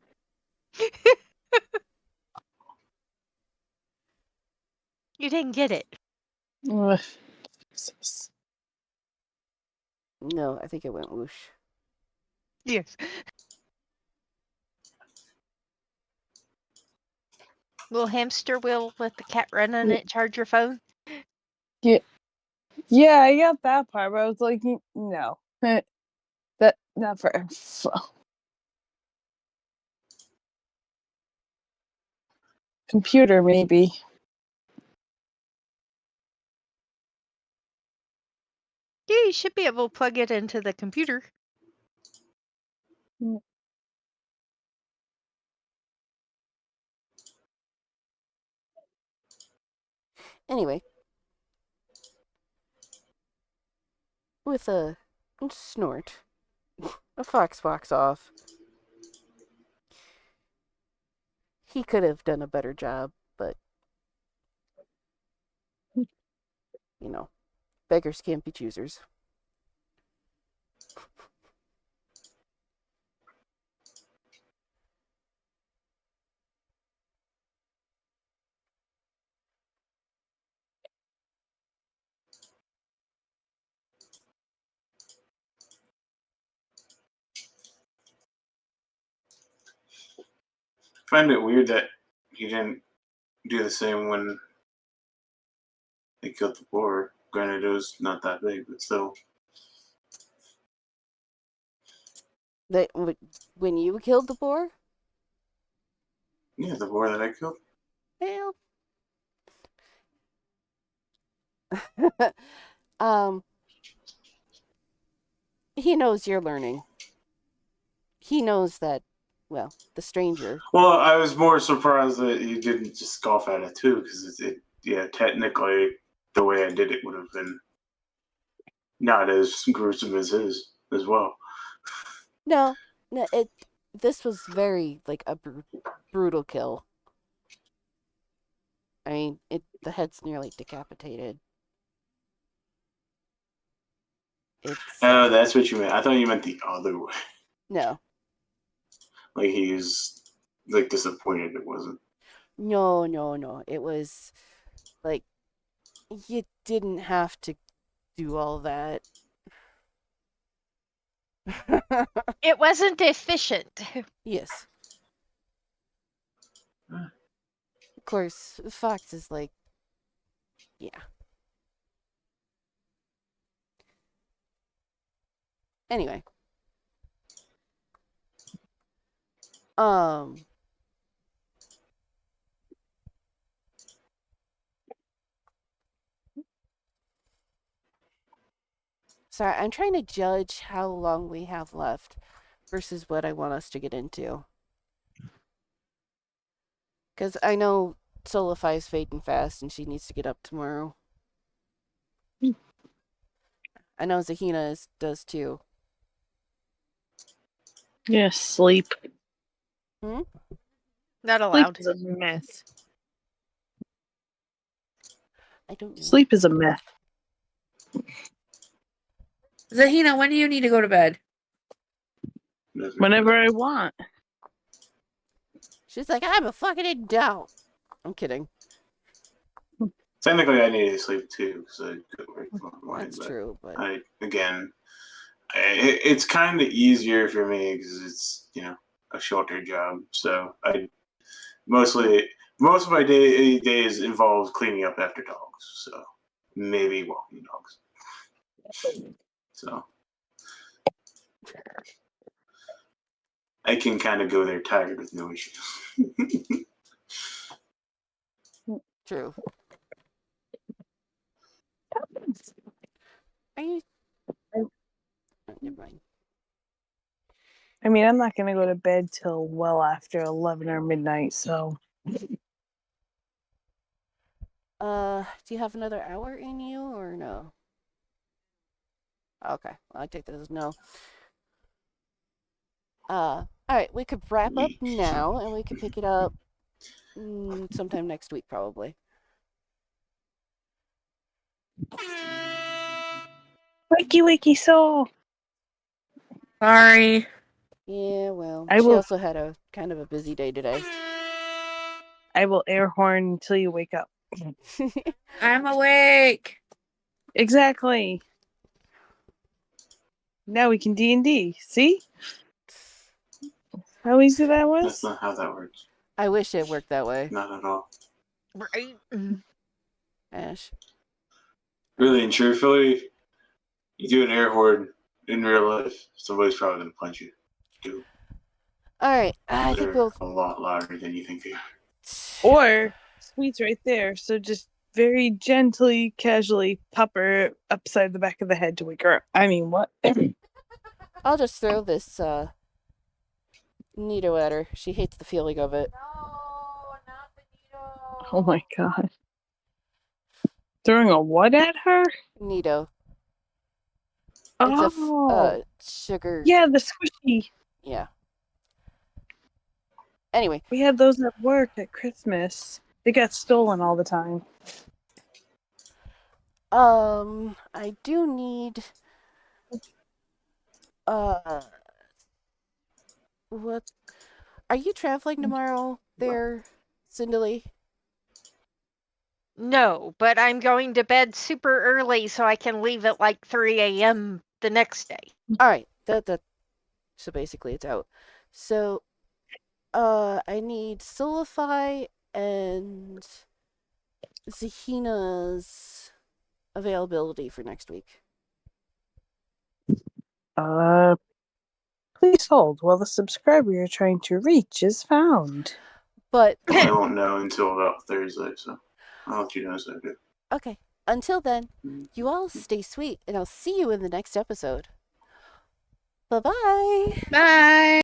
You didn't get it. Ugh. Jesus. No, I think it went whoosh. Yes. Little hamster wheel with the cat running Yeah. it, charge your phone. Yeah, I got that part, but I was like, no. That not for computer maybe. Yeah, you should be able to plug it into the computer. Anyway, with a snort, a fox walks off. He could have done a better job, but you know, beggars can't be choosers. I find it weird that he didn't do the same when they killed the boar. Granted, it was not that big, but still. When you killed the boar? Yeah, the boar that I killed. Well, um, he knows you're learning. He knows that, well, the stranger. Well, I was more surprised that he didn't just scoff at it too, because yeah, technically, the way I did it would have been not as gruesome as his as well. No, this was very like a brutal kill. I mean, the head's nearly decapitated. It's Oh, that's what you meant. I thought you meant the other way. no, Like he's like disappointed it wasn't. no. It was like you didn't have to do all that. It wasn't efficient. Yes. Ah. Of course, Fox is like, yeah. Anyway. Sorry, I'm trying to judge how long we have left versus what I want us to get into. Because I know Solify is fading fast and she needs to get up tomorrow. I know Zahina does too. Yes, sleep. Not Sleep allowed. is a myth. I don't know. Sleep is a myth. Zahina, when do you need to go to bed? Whenever I want. She's like, I'm a fucking adult. I'm kidding. Technically, I need to sleep too because I couldn't work tomorrow morning. That's but true, but it's kind of easier for me because it's a shorter job. So most of my days involve cleaning up after dogs. So maybe walking dogs. So I can kind of go there tired with no issues. true. Are you? Oh, never mind. I mean, I'm not going to go to bed till well after 11 or midnight, so. Do you have another hour in you or no? Okay, well, I take that as no. Alright, we could wrap up now and we could pick it up sometime next week, probably. Wakey soul. Sorry. Yeah, well, I she will- also had a kind of a busy day today. I will air horn until you wake up. I'm awake. Exactly. Now we can D&D. See? How easy that was? That's not how that works. I wish it worked that way. Not at all. Right? Ash. Really and truthfully, you do an air horn in real life, somebody's probably gonna punch you. Do. Alright, I think They're we'll. a lot louder than you think they are. Or, Sweet's right there, so just very gently, casually pop her upside the back of the head to wake her up. I mean, what? I'll just throw this Nito at her. She hates the feeling of it. No, not the needle. Oh my god. Throwing a what at her? Nito. Oh. It's sugar. Yeah, the squishy. Yeah. Anyway. We had those at work at Christmas. They got stolen all the time. I do need what are you traveling tomorrow there, Cinderly? No, but I'm going to bed super early so I can leave at like 3 a.m. the next day. Alright, so basically it's out. So I need Solify and Zahina's availability for next week. Please hold while the subscriber you're trying to reach is found. But I won't know until about Thursday, so I'll let you know as I do. okay. Until then, you all stay sweet and I'll see you in the next episode. Bye-bye. Bye.